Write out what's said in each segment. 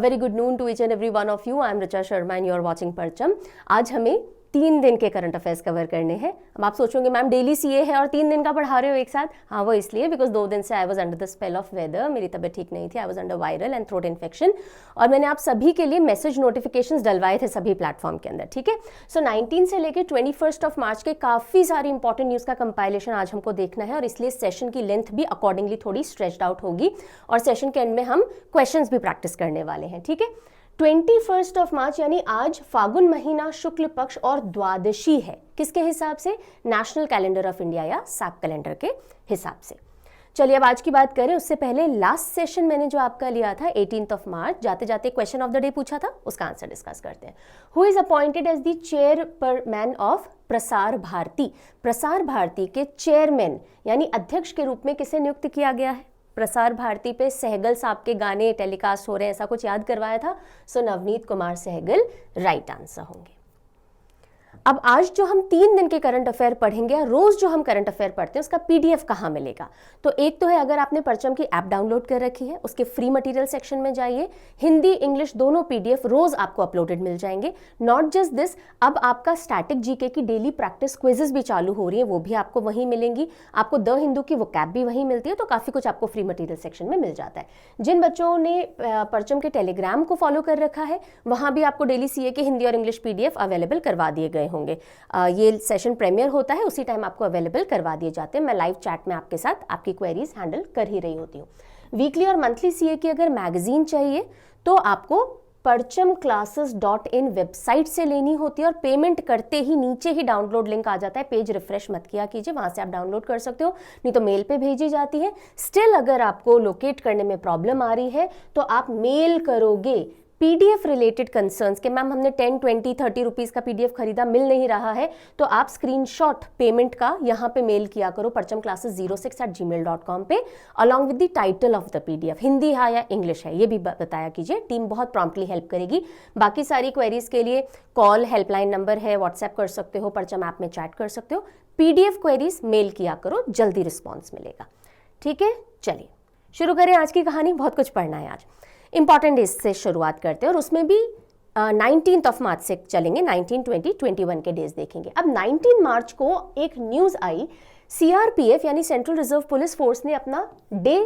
Very good noon to each and every one of you. I am Richa Sharma and you are watching Parcham. आज हमें 3 दिन के current affairs cover करने हैं। अब आप सोचोगे मैम डेली सीए है और 3 दिन का पढ़ा रहे हो एक साथ। हाँ, वो इसलिए बिकॉज 2 दिन से I was under the spell of weather, मेरी तबीयत ठीक नहीं थी, I was under viral and throat infection. और मैंने आप सभी के लिए मैसेज नोटिफिकेशंस डलवाए थे सभी प्लेटफॉर्म के अंदर, ठीक है। सो 19 से लेकर 21 ऑफ मार्च के काफ़ी सारी इंपॉर्टेंट न्यूज़ का कंपाइलेशन आज हमको देखना है और इसलिए सेशन की लेंथ भी अकॉर्डिंगली थोड़ी स्ट्रेच्ड आउट होगी और सेशन के एंड में हम क्वेश्चंस भी प्रैक्टिस करने वाले हैं, ठीक है। 21 ऑफ मार्च यानी आज फागुन महीना शुक्ल पक्ष और द्वादशी है। किसके हिसाब से? नेशनल कैलेंडर ऑफ इंडिया या सैप कैलेंडर के हिसाब से। चलिए अब आज की बात करें उससे पहले लास्ट सेशन मैंने जो आपका लिया था 18 ऑफ मार्च, जाते जाते क्वेश्चन ऑफ द डे पूछा था, उसका आंसर डिस्कस करते हैं। Who is appointed as the chairman of Prasar Bharati? Prasar Bharati के चेयरमैन यानी अध्यक्ष के रूप में किसे नियुक्त किया गया है? प्रसार भारती पे सहगल साहब के गाने टेलीकास्ट हो रहे हैं, ऐसा कुछ याद करवाया था। सो नवनीत कुमार सहगल राइट आंसर होंगे। अब आज जो हम 3 दिन के करंट अफेयर पढ़ेंगे, रोज जो हम करंट अफेयर पढ़ते हैं उसका पीडीएफ कहाँ मिलेगा? तो एक तो है, अगर आपने परचम की ऐप डाउनलोड कर रखी है उसके फ्री मटेरियल सेक्शन में जाइए, हिंदी इंग्लिश दोनों पीडीएफ रोज आपको अपलोडेड मिल जाएंगे। नॉट जस्ट दिस, अब आपका स्टैटिक जीके की डेली प्रैक्टिस क्विजेस भी चालू हो रही है, वो भी आपको वहीं मिलेंगी। आपको द हिंदू की वोकैब भी वहीं मिलती है, तो काफी कुछ आपको फ्री मटेरियल सेक्शन में मिल जाता है। जिन बच्चों ने परचम के टेलीग्राम को फॉलो कर रखा है वहां भी आपको डेली सीए के हिंदी और इंग्लिश पीडीएफ अवेलेबल करवा दिए गए होंगे। ये सेशन प्रीमियर होता है उसी टाइम आपको अवेलेबल करवा दिए जाते हैं। मैं लाइव चैट में आपके साथ आपकी क्वेरीज हैंडल कर ही रही होती हूँ। वीकली और मंथली सीए की अगर मैगजीन चाहिए तो आपको parchamclasses.in वेबसाइट से लेनी होती है और पेमेंट करते ही नीचे ही डाउनलोड लिंक आ जाता है। पेज रिफ्रेश मत किया कीजिए, वहां से आप डाउनलोड कर सकते हो, नहीं तो मेल पे भेजी जाती है। स्टिल अगर आपको लोकेट करने में प्रॉब्लम आ रही है तो आप मेल करोगे पीडीएफ रिलेटेड कंसर्न्स के, मैम हमने 10, 20, 30 रुपीज़ का पीडीएफ खरीदा, मिल नहीं रहा है, तो आप स्क्रीनशॉट पेमेंट का यहाँ पे मेल किया करो parchamclasses06@gmail.com पे, along with the title of the PDF. Hindi है या इंग्लिश है ये भी बताया कीजिए, टीम बहुत प्रॉम्प्टली हेल्प करेगी। बाकी सारी क्वेरीज के लिए कॉल हेल्पलाइन नंबर है, व्हाट्सएप कर सकते हो, परचम ऐप में चैट कर सकते हो। पीडीएफ क्वेरीज मेल किया करो, जल्दी रिस्पॉन्स मिलेगा, ठीक है। चलिए शुरू करें आज की कहानी, बहुत कुछ पढ़ना है आज। इंपॉर्टेंट डेज से शुरुआत करते हैं और उसमें भी 19 ऑफ मार्च से चलेंगे। 19, 20, 21 के डेज देखेंगे। अब 19 मार्च को एक न्यूज़ आई, सीआरपीएफ यानी सेंट्रल रिजर्व पुलिस फोर्स ने अपना डे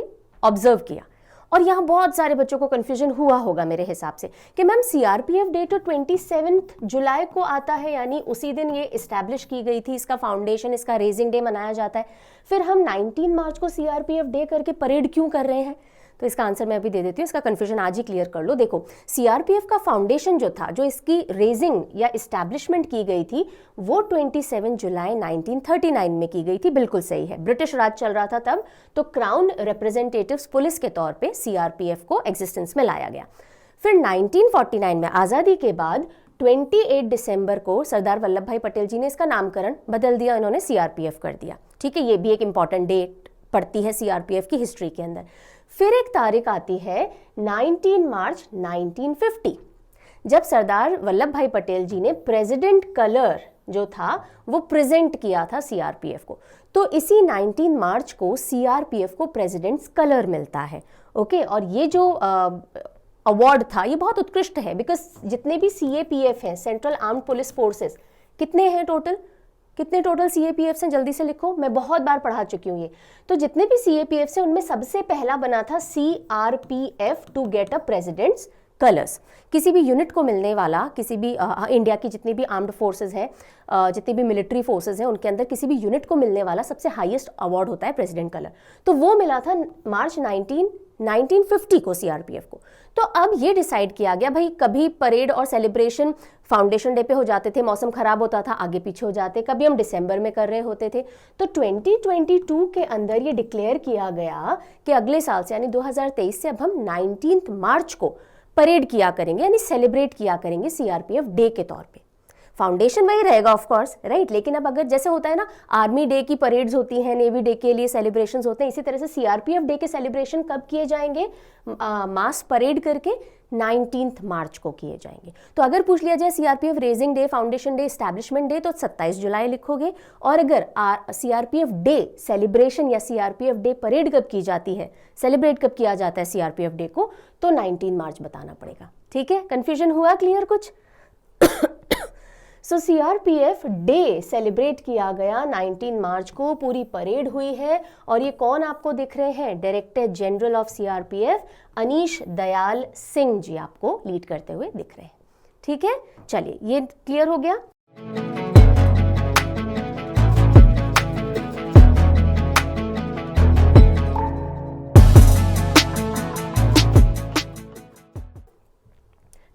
ऑब्जर्व किया और यहाँ बहुत सारे बच्चों को कंफ्यूजन हुआ होगा मेरे हिसाब से कि मैम सीआरपीएफ डे तो 27 जुलाई को आता है, यानी उसी दिन ये इस्टेब्लिश की गई थी, इसका फाउंडेशन, इसका रेजिंग डे मनाया जाता है, फिर हम 19 मार्च को सीआरपीएफ डे करके परेड क्यों कर रहे हैं? तो इसका आंसर मैं अभी दे देती हूँ, इसका कंफ्यूजन आज ही क्लियर कर लो। देखो, सीआरपीएफ का फाउंडेशन जो था, जो इसकी रेजिंग या इस्टेब्लिशमेंट की गई थी, वो 27 जुलाई 1939 में की गई थी। बिल्कुल सही है, ब्रिटिश राज चल रहा था तब, तो क्राउन रिप्रेजेंटेटिव्स पुलिस के तौर पे सीआरपीएफ को एग्जिस्टेंस में लाया गया। फिर 1949 में आज़ादी के बाद 28 दिसंबर को सरदार वल्लभ भाई पटेल जी ने इसका नामकरण बदल दिया, इन्होंने सीआरपीएफ कर दिया, ठीक है। ये भी एक इंपॉर्टेंट डेट पड़ती है सीआरपीएफ की हिस्ट्री के अंदर। फिर एक तारीख आती है 19 मार्च 1950, जब सरदार वल्लभ भाई पटेल जी ने प्रेसिडेंट कलर जो था वो प्रेजेंट किया था सीआरपीएफ को। तो इसी 19 मार्च को सीआरपीएफ को प्रेसिडेंट्स कलर मिलता है, ओके। और ये जो अवार्ड था ये बहुत उत्कृष्ट है, बिकॉज जितने भी सीएपीएफ हैं, सेंट्रल आर्म्ड पुलिस फोर्सेस, कितने हैं टोटल? कितने टोटल सीएपीएफ हैं? जल्दी से लिखो, मैं बहुत बार पढ़ा चुकी हूँ ये। तो जितने भी सीएपीएफ से उनमें सबसे पहला बना था CRPF to get a president's colours. किसी भी यूनिट को मिलने वाला, किसी भी इंडिया की जितनी भी आर्म्ड फोर्सेस हैं, जितनी भी मिलिट्री फोर्सेस हैं, उनके अंदर किसी भी यूनिट को मिलने वाला सबसे हाईएस्ट अवार्ड होता है प्रेसिडेंट कलर। तो वो मिला था मार्च 1950 को सीआरपीएफ को। तो अब ये डिसाइड किया गया, भाई कभी परेड और सेलिब्रेशन फाउंडेशन डे पे हो जाते थे, मौसम खराब होता था, आगे पीछे हो जाते, कभी हम दिसंबर में कर रहे होते थे, तो 2022 के अंदर ये डिक्लेयर किया गया कि अगले साल से यानी 2023 से अब हम 19 मार्च को परेड किया करेंगे, यानी सेलिब्रेट किया करेंगे सीआरपीएफ डे के तौर पे। फाउंडेशन वही रहेगा ऑफ कोर्स, राइट। लेकिन अब अगर जैसे होता है ना, आर्मी डे की परेड्स होती हैं, नेवी डे के लिए सेलिब्रेशंस होते हैं, इसी तरह से सीआरपीएफ डे के सेलिब्रेशन कब किए जाएंगे, मास परेड करके 19 मार्च को किए जाएंगे। तो अगर पूछ लिया जाए CRPF raising day, foundation day, establishment day, तो 27 जुलाई लिखोगे। और अगर सीआरपीएफ डे सेलिब्रेशन या सीआरपीएफ डे परेड कब की जाती है, सेलिब्रेट कब किया जाता है सीआरपीएफ डे को, तो 19 मार्च बताना पड़ेगा। ठीक है, कंफ्यूजन हुआ, क्लियर कुछ? सो सीआरपीएफ डे सेलिब्रेट किया गया 19 मार्च को, पूरी परेड हुई है। और ये कौन आपको दिख रहे हैं, director general of CRPF Anish Dayal Singh ji आपको लीड करते हुए दिख रहे हैं। ठीक है, चलिए ये क्लियर हो गया।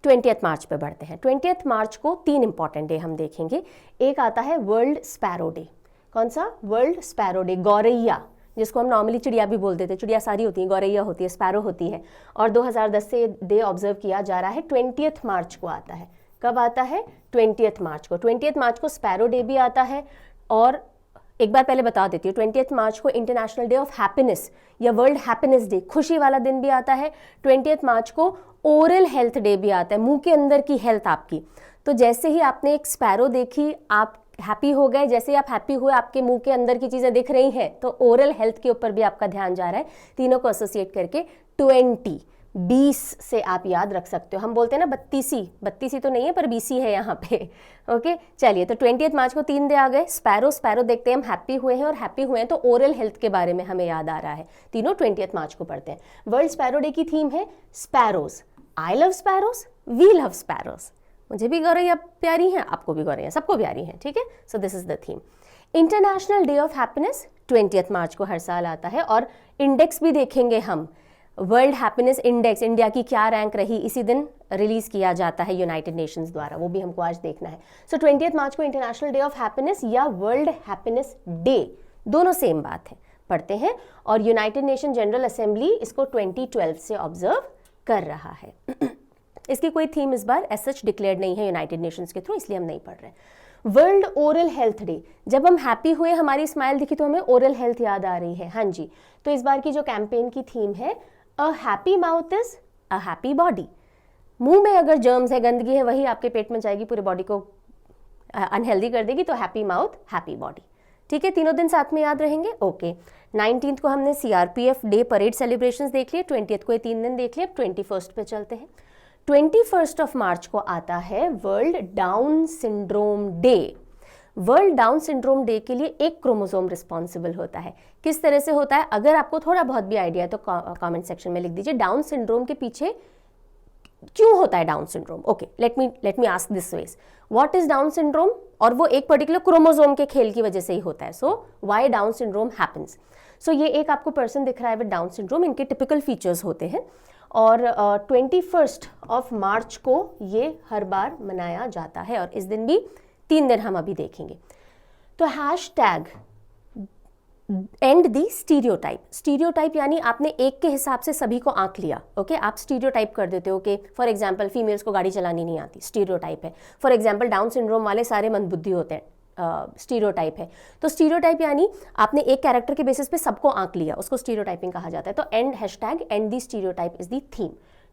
ट्वेंटियथ मार्च पे बढ़ते हैं। 20 मार्च को 3 इंपॉर्टेंट डे हम देखेंगे। एक आता है वर्ल्ड स्पैरो डे। कौन सा? वर्ल्ड स्पैरो डे, गौरैया, जिसको हम नॉर्मली चिड़िया भी बोल देते हैं। चिड़िया सारी होती है, गौरैया होती है, स्पैरो होती है। और 2010 से डे ऑब्जर्व किया जा रहा है। 20 मार्च को आता है। कब आता है? 20 मार्च को। 20 मार्च को स्पैरो डे भी आता है। और एक बार पहले बता देती हूँ, 20 मार्च को इंटरनेशनल डे ऑफ हैप्पीनेस या वर्ल्ड हैप्पीनेस डे, खुशी वाला दिन भी आता है। 20 मार्च को ओरल हेल्थ डे भी आता है, मुंह के अंदर की हेल्थ आपकी। तो जैसे ही आपने एक स्पैरो देखी, आप हैप्पी हो गए, जैसे ही आप हैप्पी हुए, आपके मुंह के अंदर की चीज़ें दिख रही हैं, तो ओरल हेल्थ के ऊपर भी आपका ध्यान जा रहा है। तीनों को एसोसिएट करके 20 से आप याद रख सकते हो। हम बोलते हैं ना 32 तो नहीं है, पर 20 है यहाँ पे। ओके, चलिए, तो 20 मार्च को 3 डे आ गए। स्पैरो देखते हैं, हम हैप्पी हुए हैं, और हैप्पी हुए हैं तो ओरल हेल्थ के बारे में हमें याद आ रहा है। तीनों 20 मार्च को पढ़ते हैं। वर्ल्ड स्पैरो डे की थीम है sparrows. I love sparrows, we love sparrows. मुझे भी गौरैया प्यारी हैं, आपको भी गौरैया, सबको प्यारी हैं। ठीक है, सो this is the theme. International day of happiness 20 मार्च को हर साल आता है। और इंडेक्स भी देखेंगे हम, वर्ल्ड हैप्पीनेस इंडेक्स, इंडिया की क्या रैंक रही, इसी दिन रिलीज किया जाता है यूनाइटेड नेशंस द्वारा, वो भी हमको आज देखना है। सो 20 मार्च को इंटरनेशनल डे ऑफ हैप्पीनेस या वर्ल्ड हैप्पीनेस डे, दोनों सेम बात है, पढ़ते हैं। और यूनाइटेड नेशन जनरल असेंबली इसको 2012 से ऑब्जर्व कर रहा है। इसकी कोई थीम इस बार एज सच डिक्लेयर्ड नहीं है यूनाइटेड नेशंस के थ्रू, इसलिए हम नहीं पढ़ रहे। वर्ल्ड ओरल हेल्थ डे, जब हम हैप्पी हुए, हमारी स्माइल दिखी, तो हमें ओरल हेल्थ याद आ रही है। हाँ जी, तो इस बार की जो कैंपेन की थीम है, a happy mouth is a happy body. मुंह में अगर जर्म्स है, गंदगी है, वही आपके पेट में जाएगी, पूरे बॉडी को अनहेल्दी कर देगी। तो हैप्पी माउथ हैप्पी बॉडी। ठीक है, तीनों दिन साथ में याद रहेंगे। ओके, 19 को हमने सीआरपीएफ डे परेड सेलिब्रेशंस देख लिए, 20 को ये 3 दिन देख लिए। अब 21 पे चलते हैं। 21 ऑफ मार्च को आता है world Down syndrome day. World Down syndrome day के लिए एक क्रोमोसोम रिस्पॉन्सिबल होता है। किस तरह से होता है, अगर आपको थोड़ा बहुत भी आइडिया है तो कमेंट सेक्शन में लिख दीजिए। डाउन सिंड्रोम के पीछे क्यों होता है Down syndrome? Okay, let me ask this ways, what is Down syndrome? और वो एक पर्टिकुलर क्रोमोसोम के खेल की वजह से ही होता है। So why Down syndrome happens? So ये एक आपको पर्सन दिख रहा है विद डाउन सिंड्रोम, इनके टिपिकल फीचर्स होते हैं। और 21 ऑफ मार्च को ये हर बार मनाया जाता है। और इस दिन भी 3 दिन हम अभी देखेंगे। तो hashtag and the stereotype. Stereotype यानी आपने एक के हिसाब से सभी को आंक लिया। ओके, आप स्टीरियोटाइप कर देते हो कि फॉर एग्जांपल फीमेल्स को गाड़ी चलानी नहीं आती, स्टीरियोटाइप है। फॉर एग्जांपल डाउन सिंड्रोम वाले सारे मंदबुद्धि होते हैं, स्टीरियोटाइप है। तो स्टीरियोटाइप यानी आपने एक कैरेक्टर के बेसिस पे सबको आंक लिया, उसको स्टीरियोटाइपिंग कहा जाता है। तो and hashtag and the stereotype is the theme.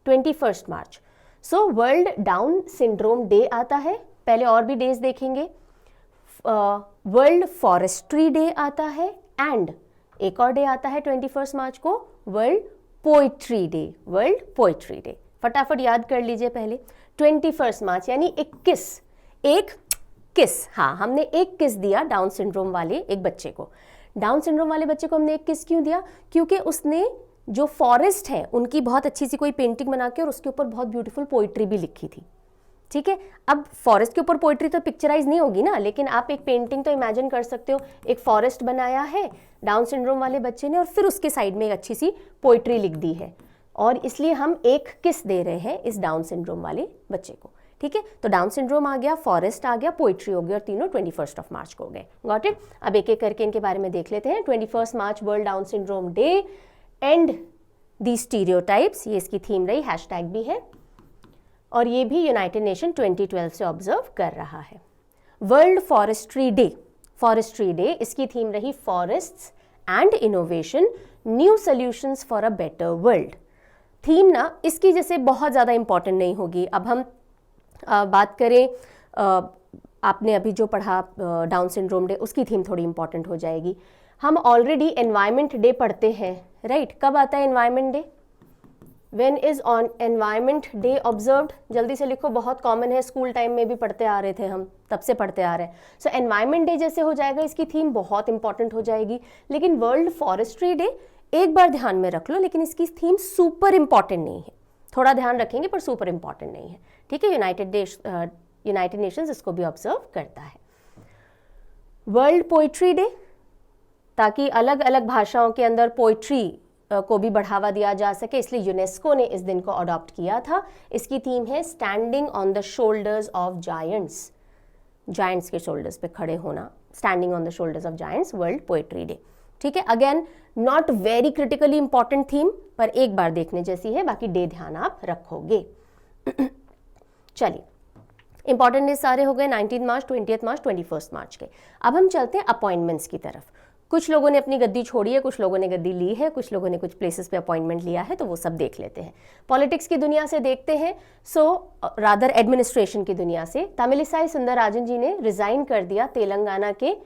21 March, so world Down syndrome day आता है। पहले और भी डेज देखेंगे। वर्ल्ड फॉरेस्ट्री डे आता है। एंड एक और डे आता है 21 मार्च को, world poetry day. World poetry day फटाफट याद कर लीजिए पहले। 21 मार्च यानी 21, एक किस। हाँ, हमने एक किस दिया डाउन सिंड्रोम वाले एक बच्चे को। डाउन सिंड्रोम वाले बच्चे को हमने एक किस क्यों दिया? क्योंकि उसने जो फॉरेस्ट है उनकी बहुत अच्छी सी कोई पेंटिंग बना के और उसके ऊपर बहुत ब्यूटीफुल पोइट्री भी लिखी थी। ठीक है, अब फॉरेस्ट के ऊपर पोइट्री तो पिक्चराइज नहीं होगी ना, लेकिन आप एक पेंटिंग तो इमेजिन कर सकते हो। एक फॉरेस्ट बनाया है डाउन सिंड्रोम वाले बच्चे ने और फिर उसके साइड में एक अच्छी सी पोइट्री लिख दी है, और इसलिए हम एक किस दे रहे हैं इस डाउन सिंड्रोम वाले बच्चे को। ठीक है, तो डाउन सिंड्रोम आ गया, फॉरेस्ट आ गया, पोइट्री हो गई, और तीनों 21 ऑफ मार्च को हो गए। Got it? अब एक एक करके इनके बारे में देख लेते हैं। 21 March world Down syndrome day, end the stereotypes, ये इसकी थीम रही, हैशटैग भी है, और ये भी यूनाइटेड नेशन 2012 से ऑब्जर्व कर रहा है। वर्ल्ड फॉरेस्ट्री डे, इसकी थीम रही forests and innovation, new solutions for a better world. Theme ना इसकी जैसे बहुत ज़्यादा इंपॉर्टेंट नहीं होगी। अब हम बात करें, आपने अभी जो पढ़ा डाउन सिंड्रोम डे, उसकी थीम थोड़ी इंपॉर्टेंट हो जाएगी। हम ऑलरेडी एनवायरमेंट डे पढ़ते हैं, राइट? कब आता है environment day? When is on environment day observed? जल्दी से लिखो, बहुत कॉमन है, स्कूल टाइम में भी पढ़ते आ रहे थे हम, तब से पढ़ते आ रहे हैं। सो एनवायरमेंट डे जैसे हो जाएगा, इसकी थीम बहुत इंपॉर्टेंट हो जाएगी। लेकिन वर्ल्ड फॉरेस्ट्री डे एक बार ध्यान में रख लो, लेकिन इसकी थीम सुपर इंपॉर्टेंट नहीं है। थोड़ा ध्यान रखेंगे पर सुपर इंपॉर्टेंट नहीं है, ठीक है? यूनाइटेड नेशंस इसको भी ऑब्जर्व करता है। वर्ल्ड पोइट्री डे, ताकि अलग अलग भाषाओं के अंदर पोइट्री को भी बढ़ावा दिया जा सके, इसलिए यूनेस्को ने इस दिन को अडॉप्ट किया था। इसकी थीम है standing on the shoulders of giants, giants के शोल्डर्स पे खड़े होना, standing on the shoulders of giants, world poetry day, ठीक है? Again not very critically important theme, पर एक बार देखने जैसी है, बाकी डे ध्यान आप रखोगे। चलिए, इंपॉर्टेंट डे सारे हो गए 19 मार्च, 20 मार्च, 21 मार्च के। अब हम चलते हैं अपॉइंटमेंट्स की तरफ। कुछ लोगों ने अपनी गद्दी छोड़ी है, कुछ लोगों ने गद्दी ली है, कुछ लोगों ने कुछ प्लेसेस पे अपॉइंटमेंट लिया है, तो वो सब देख लेते हैं। पॉलिटिक्स की दुनिया से देखते हैं, रादर एडमिनिस्ट्रेशन की दुनिया से। तमिलिसाई सुंदरराजन जी ने रिजाइन कर दिया तेलंगाना के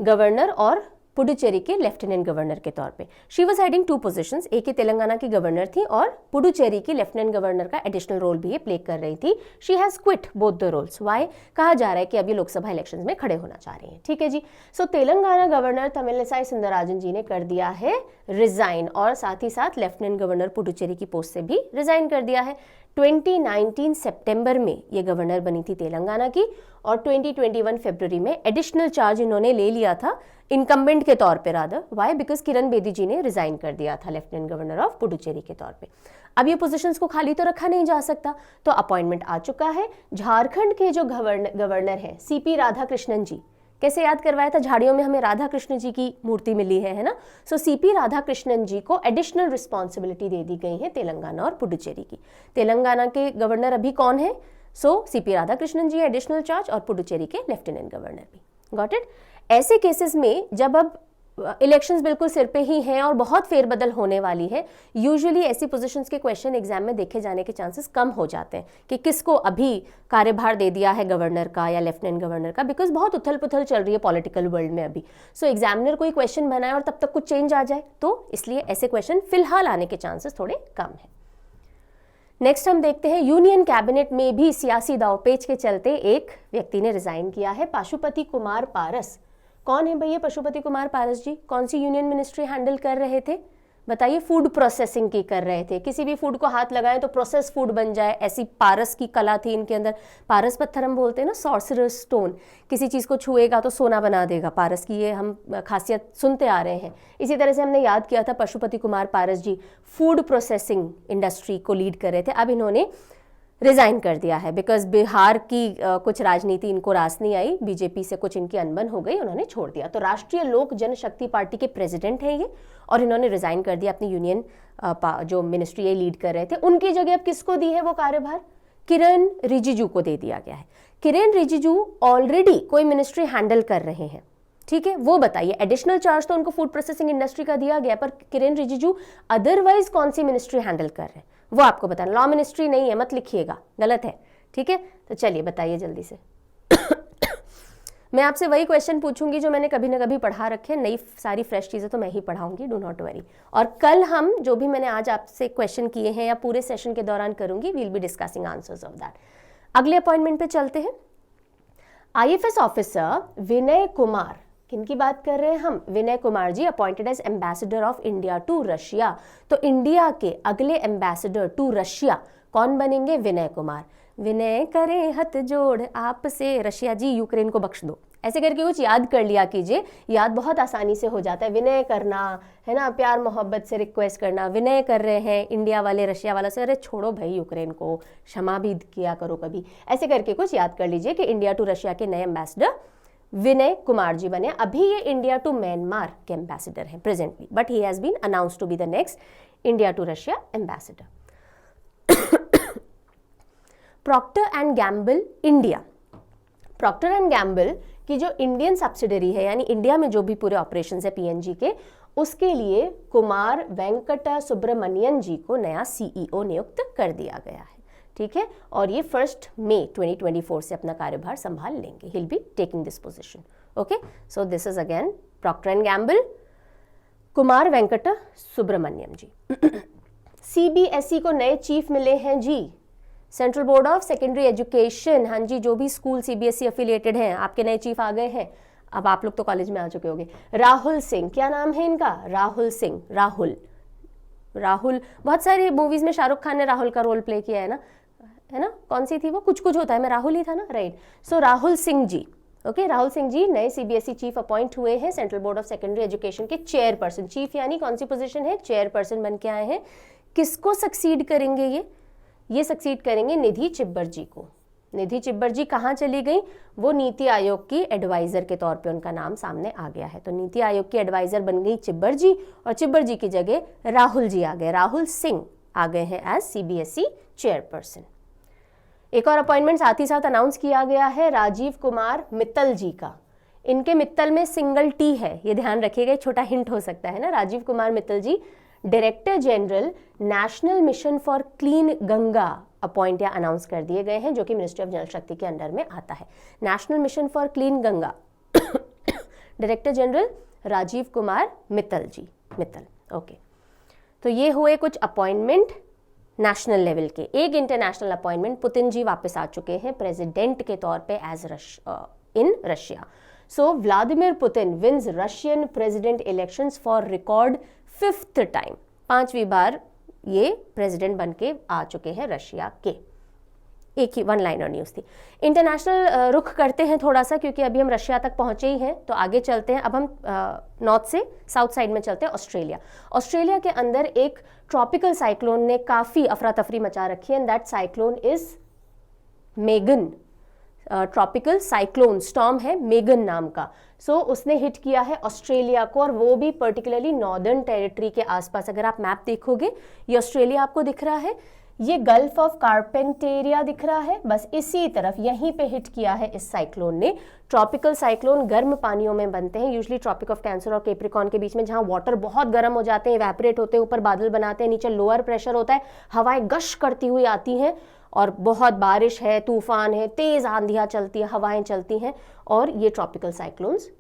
गवर्नर और पुडुचेरी के लेफ्टिनेंट गवर्नर के तौर पे। शी वॉज हेडिंग 2 पोजीशंस, एक ही तेलंगाना की गवर्नर थी और पुडुचेरी की लेफ्टिनेंट गवर्नर का एडिशनल रोल भी ये प्ले कर रही थी। She has quit both the roles. Why? कहा जा रहा है कि अभी लोकसभा इलेक्शंस में खड़े होना चाह रही हैं, ठीक है जी। सो तेलंगाना गवर्नर तमिलिसाई सुंदरराजन जी ने कर दिया है रिजाइन, और साथ ही साथ लेफ्टिनेंट गवर्नर पुडुचेरी की पोस्ट से भी रिजाइन कर दिया है। 2019 सितंबर में ये गवर्नर बनी थी तेलंगाना की, और 2021 फरवरी में एडिशनल चार्ज इन्होंने ले लिया था इनकम्बेंट के तौर पे। Rather why? Because Kiran Bedi ji ने रिजाइन कर दिया था लेफ्टिनेंट गवर्नर ऑफ पुडुचेरी के तौर पे। अब ये पोजीशंस को खाली तो रखा नहीं जा सकता, तो अपॉइंटमेंट आ चुका है। झारखंड के जो गवर्नर हैं सीपी राधाकृष्णन जी, कैसे याद करवाया था? झाड़ियों में हमें राधा कृष्ण जी की मूर्ति मिली है ना? सो सीपी राधाकृष्णन जी को एडिशनल रिस्पॉन्सिबिलिटी दे दी गई है तेलंगाना और पुडुचेरी की। तेलंगाना के गवर्नर अभी कौन है? सो सीपी राधाकृष्णन जी एडिशनल चार्ज, और पुडुचेरी के लेफ्टिनेंट गवर्नर भी। Got it? ऐसे केसेस में जब अब इलेक्शंस बिल्कुल सिर पे ही हैं और बहुत फेरबदल होने वाली है, यूजुअली ऐसी पोजीशंस के क्वेश्चन एग्जाम में देखे जाने के चांसेस कम हो जाते हैं कि किसको अभी कार्यभार दे दिया है गवर्नर का या लेफ्टिनेंट गवर्नर का, बिकॉज बहुत उथल पुथल चल रही है पॉलिटिकल वर्ल्ड में अभी। सो एग्जामिनर कोई क्वेश्चन बनाए और तब तक कुछ चेंज आ जाए, तो इसलिए ऐसे क्वेश्चन फिलहाल आने के चांसेस थोड़े कम है। नेक्स्ट हम देखते हैं, यूनियन कैबिनेट में भी सियासी दावपेच के चलते एक व्यक्ति ने रिजाइन किया है, पशुपति कुमार पारस। कौन है भैया पशुपति कुमार पारस जी? कौन सी यूनियन मिनिस्ट्री हैंडल कर रहे थे? बताइए। फूड प्रोसेसिंग की कर रहे थे। किसी भी फूड को हाथ लगाएं तो प्रोसेस फूड बन जाए, ऐसी पारस की कला थी इनके अंदर। पारस पत्थर हम बोलते हैं ना, सॉर्सरर स्टोन, किसी चीज़ को छुएगा तो सोना बना देगा। पारस की ये हम खासियत सुनते आ रहे हैं। इसी तरह से हमने याद किया था पशुपति कुमार पारस जी फूड प्रोसेसिंग इंडस्ट्री को लीड कर रहे थे। अब इन्होंने रिजाइन कर दिया है बिकॉज बिहार की कुछ राजनीति इनको रास नहीं आई, बीजेपी से कुछ इनकी अनबन हो गई, उन्होंने छोड़ दिया। तो राष्ट्रीय लोक जनशक्ति पार्टी के प्रेसिडेंट हैं ये, और इन्होंने रिजाइन कर दिया अपनी यूनियन जो मिनिस्ट्री ये लीड कर रहे थे। उनकी जगह अब किसको दी है वो कार्यभार? किरण रिजिजू को दे दिया गया है। किरण रिजिजू ऑलरेडी कोई मिनिस्ट्री हैंडल कर रहे हैं, ठीक है? वो बताइए। एडिशनल चार्ज तो उनको फूड प्रोसेसिंग इंडस्ट्री का दिया गया, पर किरण रिजिजू अदरवाइज कौन सी मिनिस्ट्री हैंडल कर रहे हैं वो आपको बताना। लॉ मिनिस्ट्री नहीं है, मत लिखिएगा, गलत है, ठीक है? तो चलिए बताइए जल्दी से। मैं आपसे वही क्वेश्चन पूछूंगी जो मैंने कभी ना कभी पढ़ा रखे, नई सारी फ्रेश चीज़ें तो मैं ही पढ़ाऊंगी, डू नॉट वरी। और कल हम जो भी मैंने आज आपसे क्वेश्चन किए हैं या पूरे सेशन के दौरान करूंगी, will be discussing answers of that. अगले अपॉइंटमेंट पे चलते हैं। IFS ऑफिसर विनय कुमार, किनकी बात कर रहे हैं हम? Vinay Kumar ji appointed as ambassador of India to Russia. तो इंडिया के अगले एम्बेसडर टू रशिया कौन बनेंगे? विनय कुमार। विनय करें हथ जोड़ आपसे, रशिया जी यूक्रेन को बख्श दो, ऐसे करके कुछ याद कर लिया कीजिए। याद बहुत आसानी से हो जाता है। विनय करना है ना, प्यार मोहब्बत से रिक्वेस्ट करना, विनय कर रहे हैं इंडिया वाले रशिया वाला से, अरे छोड़ो भाई यूक्रेन को, क्षमा भी किया करो कभी, ऐसे करके कुछ याद कर लीजिए कि इंडिया टू रशिया के नए एम्बेसडर विनय कुमार जी बने। अभी ये इंडिया टू म्यांमार के एम्बेसडर हैं presently, but he has been announced to be the next India to Russia ambassador. Procter and Gamble India, Procter and Gamble की जो इंडियन सब्सिडरी है, यानी इंडिया में जो भी पूरे ऑपरेशन है पीएनजी के, उसके लिए कुमार वेंकट सुब्रमण्यन जी को नया सीईओ नियुक्त कर दिया गया है, ठीक है। और ये 1 मई 2024 से अपना कार्यभार संभाल लेंगे। He will be taking this position. Okay, so this is again Procter and Gamble, Kumar Venkat Subramanyam ji. CBSE को नए चीफ मिले हैं जी, central board of secondary education. हाँ जी, जो भी स्कूल सीबीएसई एफिलिएटेड हैं, आपके नए चीफ आ गए हैं। अब आप लोग तो कॉलेज में आ चुके होंगे। राहुल सिंह, क्या नाम है इनका? राहुल सिंह। राहुल बहुत सारी मूवीज में शाहरुख खान ने राहुल का रोल प्ले किया है ना, कौन सी थी वो? कुछ कुछ होता है, मैं राहुल ही था ना, राइट। सो राहुल सिंह जी, ओके, राहुल सिंह जी नए सीबीएसई चीफ अपॉइंट हुए हैं, central board of secondary Education के चेयरपर्सन। चीफ यानी कौन सी पोजीशन है? चेयरपर्सन बन के आए हैं। किसको सक्सीड करेंगे ये सक्सीड करेंगे निधि चिब्बर जी को। निधि चिब्बर जी कहाँ चली गई? वो नीति आयोग की एडवाइजर के तौर पे उनका नाम सामने आ गया है। तो नीति आयोग की एडवाइजर बन गई चिब्बर जी, और चिब्बर जी की जगह राहुल जी आ गए, राहुल सिंह आ गए हैं एज सीबीएसई चेयरपर्सन। एक और अपॉइंटमेंट साथ ही साथ अनाउंस किया गया है राजीव कुमार मित्तल जी का। इनके मित्तल में सिंगल टी है, ये ध्यान रखिएगा, छोटा हिंट हो सकता है ना। Rajiv Kumar Mittal ji director general national mission for clean Ganga appoint या अनाउंस कर दिए गए हैं, जो कि मिनिस्ट्री ऑफ जल शक्ति के अंडर में आता है। National mission for clean Ganga director general Rajiv Kumar Mittal ji, Mittal. Okay, तो ये हुए कुछ अपॉइंटमेंट नेशनल लेवल के। एक इंटरनेशनल अपॉइंटमेंट, पुतिन जी वापस आ चुके हैं प्रेसिडेंट के तौर पे as in Russia. So Vladimir Putin wins Russian president elections for record 5th time. 5वीं बार ये प्रेसिडेंट बन के आ चुके हैं रशिया के। एक ही वन लाइनर न्यूज़ थी। इंटरनेशनल रुख करते हैं थोड़ा सा, क्योंकि अभी हम रशिया तक पहुंचे ही हैं, तो आगे चलते हैं। अब हम नॉर्थ से साउथ साइड में चलते हैं। ऑस्ट्रेलिया के अंदर एक ट्रॉपिकल साइक्लोन ने काफ़ी अफरा तफरी मचा रखी है, and that cyclone is Megan. Tropical cyclone storm है मेगन नाम का। सो उसने हिट किया है ऑस्ट्रेलिया को, और वो भी पर्टिकुलरली नॉर्दर्न टेरिटरी के आसपास। अगर आप मैप देखोगे, ये ऑस्ट्रेलिया आपको दिख रहा है, ये गल्फ ऑफ कार्पेंटेरिया दिख रहा है, बस इसी तरफ यहीं पे हिट किया है इस साइक्लोन ने। ट्रॉपिकल साइक्लोन गर्म पानियों में बनते हैं, यूजुअली ट्रॉपिक ऑफ कैंसर और कैप्रिकॉर्न के बीच में, जहां वाटर बहुत गर्म हो जाते हैं, इवेपोरेट होते हैं, ऊपर बादल बनाते हैं, नीचे लोअर प्रेशर होता है, हवाएं गश करती हुई आती हैं, और बहुत बारिश है, तूफान है, तेज आंधियां चलती है, हवाएं चलती हैं, और ये ट्रॉपिकल साइक्लोन्स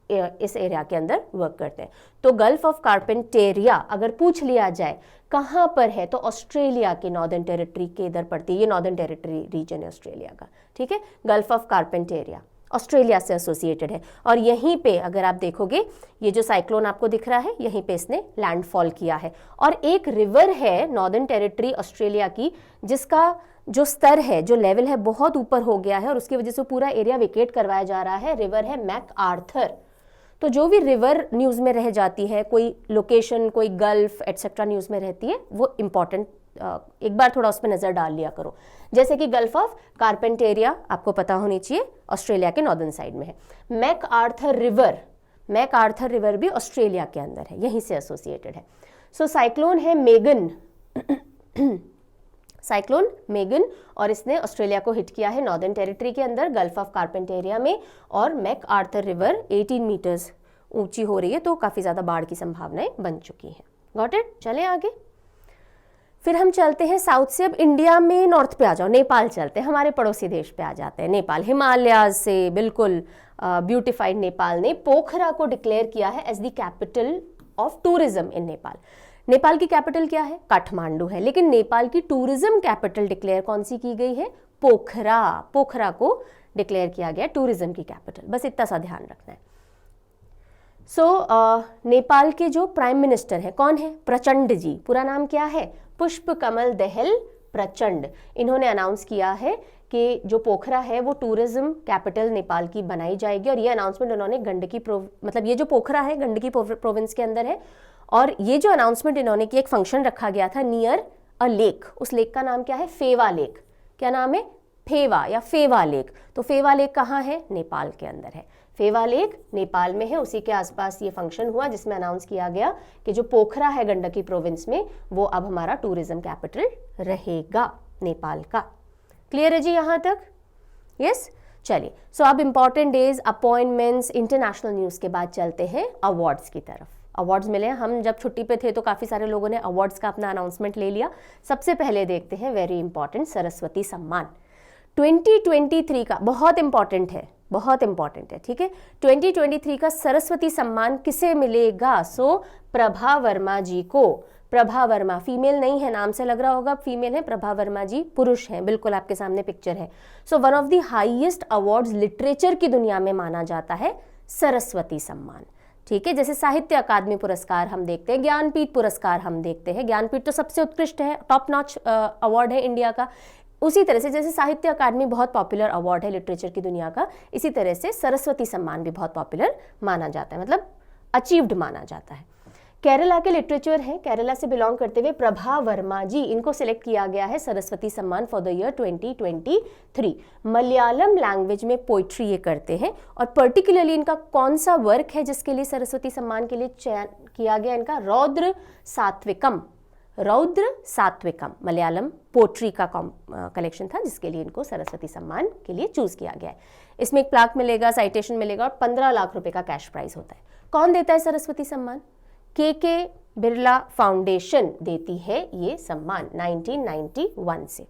इस एरिया के अंदर वर्क करते हैं। तो गल्फ ऑफ कार्पेंटेरिया अगर पूछ लिया जाए कहाँ पर है, तो ऑस्ट्रेलिया के नॉर्दर्न टेरिटरी के इधर पड़ती है। ये नॉर्दर्न टेरिटरी रीजन है ऑस्ट्रेलिया का, ठीक है। गल्फ ऑफ कार्पेंटेरिया ऑस्ट्रेलिया से एसोसिएटेड है, और यहीं पे अगर आप देखोगे, ये जो साइक्लोन आपको दिख रहा है, यहीं पे इसने लैंडफॉल किया है। और एक रिवर है नॉर्दर्न टेरिटरी ऑस्ट्रेलिया की, जिसका जो स्तर है, जो लेवल है, बहुत ऊपर हो गया है, और उसकी वजह से पूरा एरिया वेकेट करवाया जा रहा है। रिवर है मैक आर्थर। तो जो भी रिवर न्यूज़ में रह जाती है, कोई लोकेशन, कोई गल्फ एटसेट्रा न्यूज़ में रहती है, वो इंपॉर्टेंट एक बार थोड़ा उस पर नज़र डाल लिया करो। जैसे कि गल्फ ऑफ कार्पेंटेरिया आपको पता होनी चाहिए, ऑस्ट्रेलिया के नॉर्दर्न साइड में है। मैक आर्थर रिवर भी ऑस्ट्रेलिया के अंदर है, यहीं से एसोसिएटेड है। सो साइक्लोन है मेगन साइक्लोन मेगन, और इसने ऑस्ट्रेलिया को हिट किया है नॉर्दर्न टेरिटरी के अंदर, गल्फ ऑफ कार्पेंटेरिया में, और मैक आर्थर रिवर 18 मीटर्स ऊंची हो रही है, तो काफ़ी ज़्यादा बाढ़ की संभावनाएं बन चुकी हैं। Got it? चलें आगे। फिर हम चलते हैं साउथ से, अब इंडिया में नॉर्थ पे आ जाओ, नेपाल चलते हैं, हमारे पड़ोसी देश पे आ जाते हैं। नेपाल, हिमालयाज से बिल्कुल ब्यूटिफाइड नेपाल ने पोखरा को डिक्लेयर किया है as the capital of tourism in Nepal. Nepal की कैपिटल क्या है? काठमांडू है, लेकिन नेपाल की टूरिज्म कैपिटल डिक्लेयर कौन सी की गई है? पोखरा। पोखरा को डिक्लेयर किया गया टूरिज्म की कैपिटल, बस इतना सा ध्यान रखना है। नेपाल के जो प्राइम मिनिस्टर हैं, कौन है? प्रचंड जी। पूरा नाम क्या है? पुष्प कमल दहल प्रचंड। इन्होंने अनाउंस किया है कि जो पोखरा है वो टूरिज्म कैपिटल नेपाल की बनाई जाएगी, और ये अनाउंसमेंट उन्होंने गंडकी मतलब ये जो पोखरा है गंडकी प्रोविंस के अंदर है, और ये जो अनाउंसमेंट इन्होंने की, एक फंक्शन रखा गया था नियर अ लेक। उस लेक का नाम क्या है? फेवा लेक। क्या नाम है? फेवा या फेवा लेक। तो फेवा लेक कहाँ है? नेपाल के अंदर है। फेवा लेक नेपाल में है, उसी के आसपास ये फंक्शन हुआ जिसमें अनाउंस किया गया कि जो पोखरा है गंडकी प्रोविंस में, वो अब हमारा टूरिज्म कैपिटल रहेगा नेपाल का। क्लियर है जी यहाँ तक? यस। चलिए, सो अब important days, appointments, international news के बाद चलते हैं अवार्ड्स की तरफ। अवार्ड्स मिले, हम जब छुट्टी पे थे तो काफ़ी सारे लोगों ने अवार्ड्स का अपना अनाउंसमेंट ले लिया। सबसे पहले देखते हैं वेरी इंपॉर्टेंट सरस्वती सम्मान 2023 का, बहुत इंपॉर्टेंट है, बहुत इंपॉर्टेंट है, ठीक है। 2023 का सरस्वती सम्मान किसे मिलेगा? सो प्रभा वर्मा जी को। प्रभा वर्मा फीमेल नहीं है, नाम से लग रहा होगा फीमेल है, प्रभा वर्मा जी पुरुष हैं, बिल्कुल आपके सामने पिक्चर है। So one of the highest awards literature की दुनिया में माना जाता है सरस्वती सम्मान, ठीक है। जैसे साहित्य अकादमी पुरस्कार हम देखते हैं, ज्ञानपीठ पुरस्कार हम देखते हैं, ज्ञानपीठ तो सबसे उत्कृष्ट है, टॉप नॉच अवार्ड है इंडिया का। उसी तरह से जैसे साहित्य अकादमी बहुत पॉपुलर अवार्ड है लिटरेचर की दुनिया का, इसी तरह से सरस्वती सम्मान भी बहुत पॉपुलर माना जाता है, मतलब अचीव्ड माना जाता है। केरला के लिटरेचर हैं, केरला से बिलोंग करते हुए प्रभा वर्मा जी, इनको सिलेक्ट किया गया है Saraswati Samman for the year 2023। Malayalam language में पोइट्री ये करते हैं, और पर्टिकुलरली इनका कौन सा वर्क है जिसके लिए सरस्वती सम्मान के लिए चयन किया गया? इनका रौद्र सात्विकम, रौद्र सात्विकम मलयालम पोट्री का कलेक्शन था जिसके लिए इनको सरस्वती सम्मान के लिए चूज किया गया है। इसमें एक प्लाक मिलेगा, साइटेशन मिलेगा और 15 लाख रुपए का कैश प्राइज होता है। कौन देता है सरस्वती सम्मान? के बिरला फाउंडेशन देती है ये सम्मान 1991 से।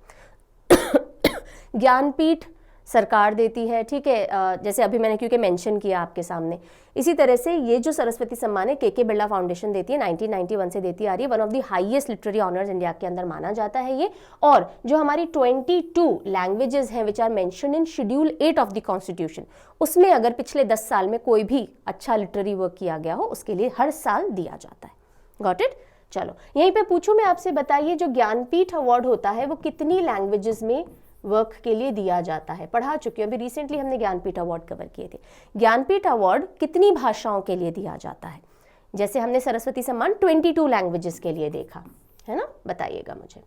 ज्ञानपीठ सरकार देती है, ठीक है, जैसे अभी मैंने क्योंकि मेंशन किया आपके सामने। इसी तरह से ये जो सरस्वती सम्मान है के बिरला फाउंडेशन देती है, 1991 से देती आ रही है। One of the highest literary honours India के अंदर माना जाता है ये। और जो हमारी 22 लैंग्वेजेस हैं which are mentioned in schedule 8 of the constitution, उसमें अगर पिछले 10 साल में कोई भी अच्छा लिटरेरी वर्क किया गया हो उसके लिए हर साल दिया जाता है। Got it? चलो यहीं पे पूछूं मैं आपसे, बताइए जो ज्ञानपीठ अवार्ड होता है वो कितनी लैंग्वेजेस में वर्क के लिए दिया जाता है? पढ़ा चुकी हूँ, अभी रिसेंटली हमने ज्ञानपीठ अवार्ड कवर किए थे। ज्ञानपीठ अवार्ड कितनी भाषाओं के लिए दिया जाता है? जैसे हमने सरस्वती सम्मान 22 लैंग्वेजेस के लिए देखा है ना, बताइएगा मुझे।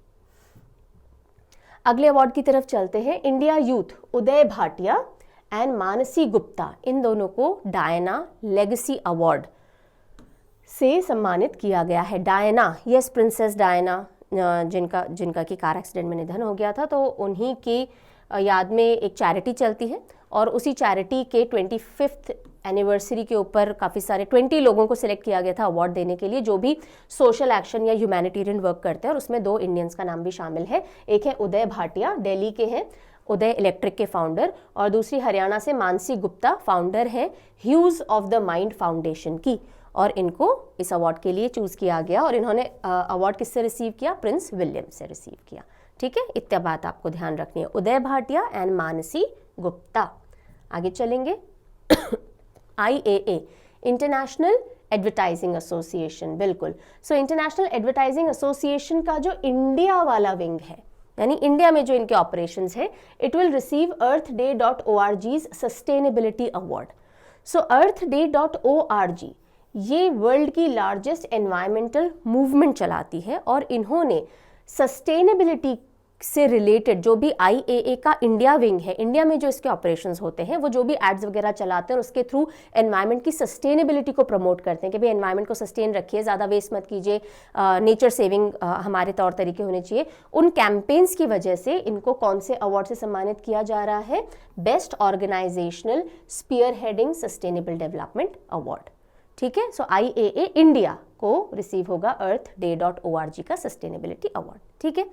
अगले अवार्ड की तरफ चलते हैं। India youth Uday Bhatia and Mansi Gupta, इन दोनों को डायना लेगेसी अवार्ड से सम्मानित किया गया है। डायना, यस, प्रिंसेस डायना, जिनका कि कार एक्सीडेंट में निधन हो गया था, तो उन्हीं की याद में एक चैरिटी चलती है, और उसी चैरिटी के 25th एनिवर्सरी के ऊपर काफ़ी सारे 20 लोगों को सिलेक्ट किया गया था अवार्ड देने के लिए, जो भी सोशल एक्शन या ह्यूमैनिटेरियन वर्क करते हैं, और उसमें 2 इंडियंस का नाम भी शामिल है। एक है उदय भाटिया, दिल्ली के हैं, उदय इलेक्ट्रिक के फाउंडर, और दूसरी हरियाणा से मानसी गुप्ता, फाउंडर है huge of the mind foundation की, और इनको इस अवार्ड के लिए चूज किया गया। और इन्होंने अवार्ड किससे रिसीव किया? प्रिंस विलियम से रिसीव किया, ठीक है। इतना बात आपको ध्यान रखनी है, उदय भाटिया एंड मानसी गुप्ता। आगे चलेंगे। IAA, इंटरनेशनल एडवर्टाइजिंग एसोसिएशन, बिल्कुल। सो इंटरनेशनल एडवर्टाइजिंग एसोसिएशन का जो इंडिया वाला विंग है, यानी इंडिया में जो इनके ऑपरेशंस है, it will receive earthday.org's sustainability award. So earthday.org ये वर्ल्ड की लार्जेस्ट एनवायरमेंटल मूवमेंट चलाती है, और इन्होंने सस्टेनेबिलिटी से रिलेटेड जो भी IAA का इंडिया विंग है, इंडिया में जो इसके ऑपरेशंस होते हैं, वो जो भी एड्स वगैरह चलाते हैं और उसके थ्रू एनवायरनमेंट की सस्टेनेबिलिटी को प्रमोट करते हैं कि भाई एनवायरनमेंट को सस्टेन रखिए, ज़्यादा वेस्ट मत कीजिए, नेचर सेविंग हमारे तौर तरीके होने चाहिए। उन कैंपेन्स की वजह से इनको कौन से अवार्ड से सम्मानित किया जा रहा है? Best organisational spearheading sustainable development award, ठीक है। सो IAA इंडिया को रिसीव होगा earthday.org का सस्टेनेबिलिटी अवार्ड, ठीक है।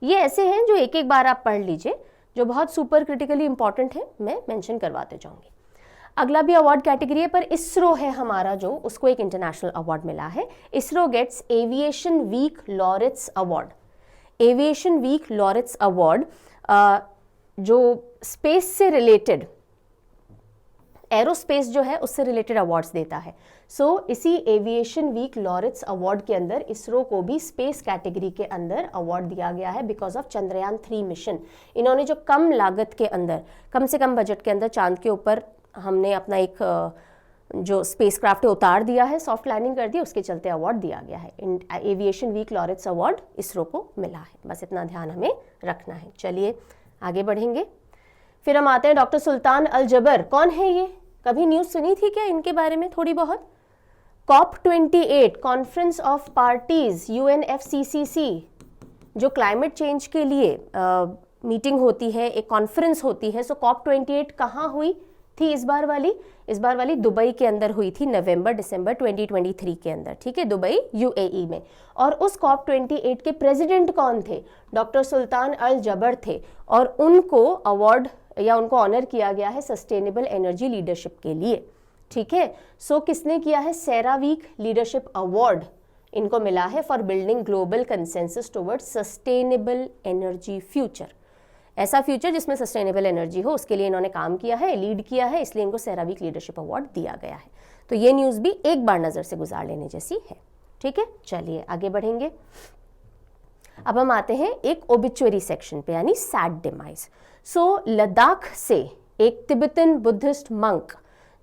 ये ऐसे हैं जो एक एक बार आप पढ़ लीजिए, जो बहुत सुपर क्रिटिकली इंपॉर्टेंट है, मैं मेंशन करवाते जाऊंगी। अगला भी अवार्ड कैटेगरी है, पर इसरो है हमारा जो, उसको एक इंटरनेशनल अवार्ड मिला है। ISRO gets Aviation Week Laureates Award. Aviation Week Laureates Award जो स्पेस से रिलेटेड, एरोस्पेस जो है उससे रिलेटेड अवार्ड्स देता है। सो इसी एविएशन वीक लॉरेट्स अवार्ड के अंदर इसरो को भी स्पेस कैटेगरी के अंदर अवार्ड दिया गया है बिकॉज ऑफ चंद्रयान 3 मिशन। इन्होंने जो कम लागत के अंदर, कम से कम बजट के अंदर चांद के ऊपर हमने अपना एक जो स्पेसक्राफ्ट उतार दिया है, सॉफ्ट लैंडिंग कर दी, उसके चलते अवार्ड दिया गया है। Aviation Week Laureates Award ISRO को मिला है, बस इतना ध्यान हमें रखना है। चलिए आगे बढ़ेंगे। फिर हम आते हैं डॉक्टर सुल्तान अल जबर। कौन है ये? कभी न्यूज़ सुनी थी क्या इनके बारे में थोड़ी बहुत? COP28 conference of parties UNFCCC जो क्लाइमेट चेंज के लिए मीटिंग होती है, एक कॉन्फ्रेंस होती है। सो COP28 कहाँ हुई थी इस बार वाली दुबई के अंदर हुई थी, नवंबर दिसंबर 2023 के अंदर, ठीक है, दुबई UAE में। और उस COP28 के प्रेसिडेंट कौन थे? डॉक्टर सुल्तान अल जबर थे, और उनको अवार्ड या उनको ऑनर किया गया है सस्टेनेबल एनर्जी लीडरशिप के लिए, ठीक है। सो किसने किया है? सेरावीक लीडरशिप अवार्ड इनको मिला है for building global consensus towards sustainable energy future. ऐसा फ्यूचर जिसमें सस्टेनेबल एनर्जी हो, उसके लिए इन्होंने काम किया है, लीड किया है, इसलिए इनको सेरावीक लीडरशिप अवार्ड दिया गया है। तो ये न्यूज़ भी एक बार नज़र से गुजार लेने जैसी है, ठीक है। चलिए आगे बढ़ेंगे। अब हम आते हैं एक ओबिचुअरी सेक्शन पे, यानी सैड डिमाइज। सो लद्दाख से एक तिब्बतन बुद्धिस्ट मंक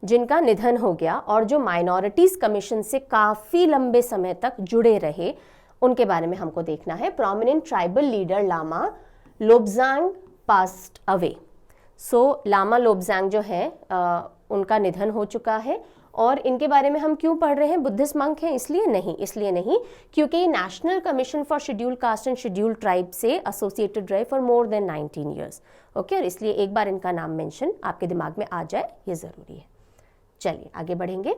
जिनका निधन हो गया और जो माइनॉरिटीज कमीशन से काफ़ी लंबे समय तक जुड़े रहे, उनके बारे में हमको देखना है। Prominent tribal leader Lama Lobzang passed away. So Lama Lobzang जो है उनका निधन हो चुका है, और इनके बारे में हम क्यों पढ़ रहे हैं? बुद्धिस्ट मंक हैं इसलिए नहीं, क्योंकि national commission for schedule caste and schedule tribe से एसोसिएटेड रहे for more than 19 years, okay. और इसलिए एक बार इनका नाम मेंशन आपके दिमाग में आ जाए, ये ज़रूरी है। चलिए आगे बढ़ेंगे।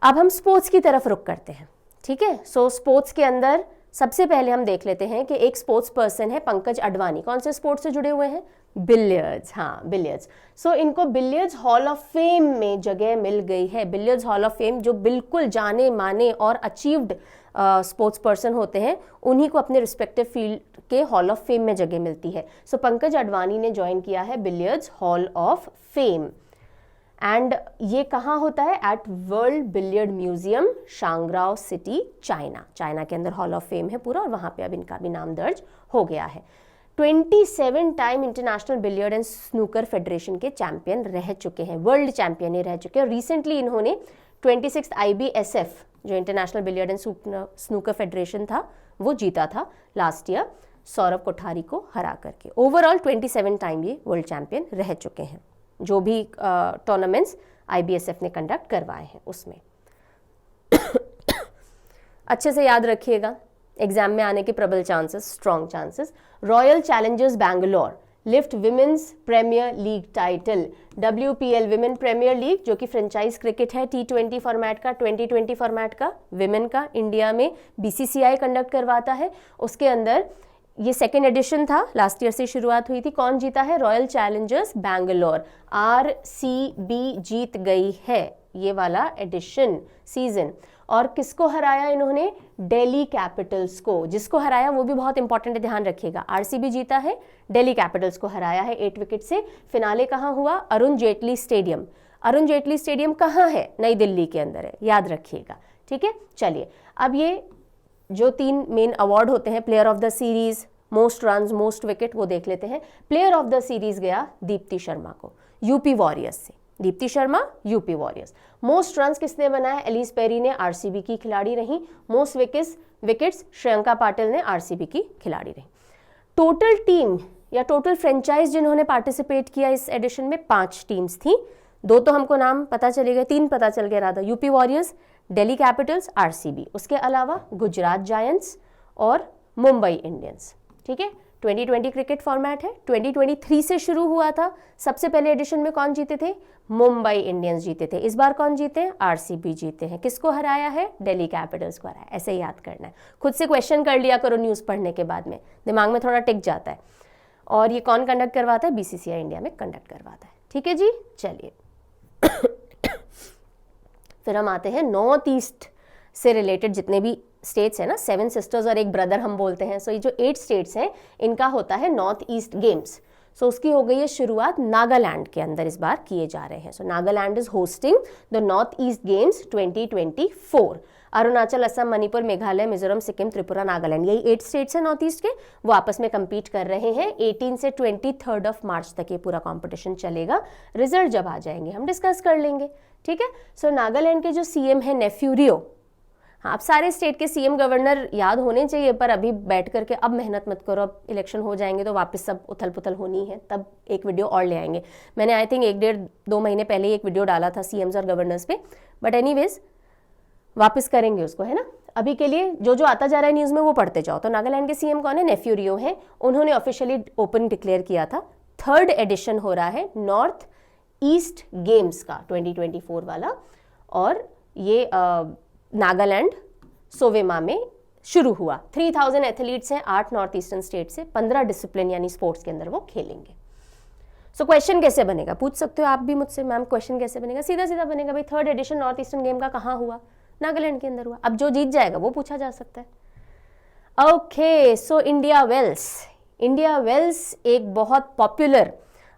अब हम स्पोर्ट्स की तरफ रुख करते हैं, ठीक है। सो स्पोर्ट्स के अंदर सबसे पहले हम देख लेते हैं कि एक स्पोर्ट्स पर्सन है पंकज अडवाणी। कौन से स्पोर्ट्स से जुड़े हुए हैं? बिलियर्ड्स, हाँ बिलियर्ड्स। सो इनको बिलियर्ड्स हॉल ऑफ फेम में जगह मिल गई है। बिलियर्ड्स हॉल ऑफ फेम, जो बिल्कुल जाने माने और अचीव्ड स्पोर्ट्स पर्सन होते हैं, उन्हीं को अपने रिस्पेक्टिव फील्ड के हॉल ऑफ फेम में जगह मिलती है। सो पंकज अडवाणी ने ज्वाइन किया है billiards hall of fame, and ये कहाँ होता है? At world billiard museum, Shangrao city, China के अंदर हॉल ऑफ फेम है पूरा, और वहाँ पे अब इनका भी नाम दर्ज हो गया है। 27 time international billiard and snooker federation के चैंपियन रह चुके हैं, वर्ल्ड चैंपियन ही रह चुके हैं। रिसेंटली इन्होंने 26th IBSF जो international billiard and snooker federation था वो जीता था लास्ट ईयर, सौरभ कोठारी को हरा करके। ओवरऑल 27 टाइम ये वर्ल्ड चैंपियन रह चुके हैं, जो भी टूर्नामेंट्स IBSF ने कंडक्ट करवाए हैं उसमें। अच्छे से याद रखिएगा, एग्जाम में आने के प्रबल chances, strong chances. Royal Challengers Bangalore lift Women's Premier League title. WPL Women Premier League, जो कि फ्रेंचाइज क्रिकेट है, T20 फॉर्मेट का, 2020 फॉर्मेट का, विमेन का, इंडिया में BCCI कंडक्ट करवाता है। उसके अंदर ये सेकेंड एडिशन था, लास्ट ईयर से शुरुआत हुई थी। कौन जीता है? रॉयल चैलेंजर्स बैंगलोर, RCB जीत गई है ये वाला एडिशन सीजन। और किसको हराया इन्होंने? दिल्ली कैपिटल्स को। जिसको हराया वो भी बहुत इंपॉर्टेंट है, ध्यान रखिएगा। RCB जीता है, दिल्ली कैपिटल्स को हराया है 8 विकेट से। फिनाले कहाँ हुआ? अरुण जेटली स्टेडियम। अरुण जेटली स्टेडियम कहाँ है? नई दिल्ली के अंदर है, याद रखिएगा, ठीक है। चलिए अब ये जो 3 मेन अवार्ड होते हैं, player of the series, most runs, most wicket, वो देख लेते हैं। प्लेयर ऑफ द सीरीज गया दीप्ति शर्मा को, यूपी वॉरियर्स से। Deepti Sharma, UP warriors. Most runs किसने बनाया? एलिस पेरी ने, RCB की खिलाड़ी रही। मोस्ट विकेट्स श्रेयंका पाटिल ने, RCB की खिलाड़ी रही। टोटल टीम या टोटल फ्रेंचाइज जिन्होंने पार्टिसिपेट किया इस एडिशन में 5 टीम्स थी। 2 तो हमको नाम पता चले गए, 3 पता चल गया Radha, UP warriors, Delhi Capitals, RCB। उसके अलावा गुजरात जायंट्स और मुंबई इंडियंस, ठीक है। 2020 क्रिकेट फॉर्मेट है, 2023 से शुरू हुआ था। सबसे पहले एडिशन में कौन जीते थे? मुंबई इंडियंस जीते थे। इस बार कौन जीते हैं? RCB जीते हैं। किसको हराया है? दिल्ली कैपिटल्स को हराया। ऐसे ही याद करना है, खुद से क्वेश्चन कर लिया करो न्यूज़ पढ़ने के बाद में, दिमाग में थोड़ा टिक जाता है। और ये कौन कंडक्ट करवाता है? BCCI इंडिया में कंडक्ट करवाता है, ठीक है जी। चलिए फिर हम आते हैं नॉर्थ ईस्ट से रिलेटेड जितने भी स्टेट्स हैं ना, 7 सिस्टर्स और एक ब्रदर हम बोलते हैं। सो ये जो 8 स्टेट्स हैं, इनका होता है नॉर्थ ईस्ट गेम्स। सो उसकी हो गई है शुरुआत, नागालैंड के अंदर इस बार किए जा रहे हैं। So Nagaland is hosting the north east games 2024। Arunachal, Assam, Manipur, Meghalaya, Mizoram, Sikkim, Tripura, Nagaland, यही 8 स्टेट्स हैं नॉर्थ ईस्ट के, वो आपस में compete कर रहे हैं। 18 से 23 मार्च तक ये पूरा कॉम्पिटिशन चलेगा। रिजल्ट जब आ जाएंगे हम डिस्कस कर लेंगे, ठीक है। सो नागालैंड के जो CM है नेफ्यू रियो, हाँ, अब सारे स्टेट के CM गवर्नर याद होने चाहिए, पर अभी बैठ करके अब मेहनत मत करो, अब इलेक्शन हो जाएंगे तो वापस सब उथल पुथल होनी है, तब एक वीडियो और ले आएंगे। मैंने आई थिंक 1-1.5-2 महीने पहले ही एक वीडियो डाला था CMs और गवर्नर्स पे, बट एनीवेज वापस करेंगे उसको, है ना। अभी के लिए जो जो आता जा रहा है न्यूज़ में वो पढ़ते जाओ। तो नागालैंड के सीएम कौन है? नेफ्यू रियो हैं। उन्होंने ऑफिशियली ओपन डिक्लेयर किया था। 3rd एडिशन हो रहा है नॉर्थ ईस्ट गेम्स का 2024 वाला, और ये नागालैंड सोवेमा में शुरू हुआ। 3000 एथलीट्स हैं 8 नॉर्थ ईस्टर्न स्टेट से, 15 डिसिप्लिन यानी स्पोर्ट्स के अंदर वो खेलेंगे। सो क्वेश्चन कैसे बनेगा, पूछ सकते हो आप भी मुझसे, मैम क्वेश्चन कैसे बनेगा? सीधा सीधा बनेगा भाई, 3rd addition north eastern game का कहाँ हुआ? नागालैंड के अंदर हुआ। अब जो जीत जाएगा वो पूछा जा सकता है। ओके, सो इंडिया वेल्स एक बहुत पॉपुलर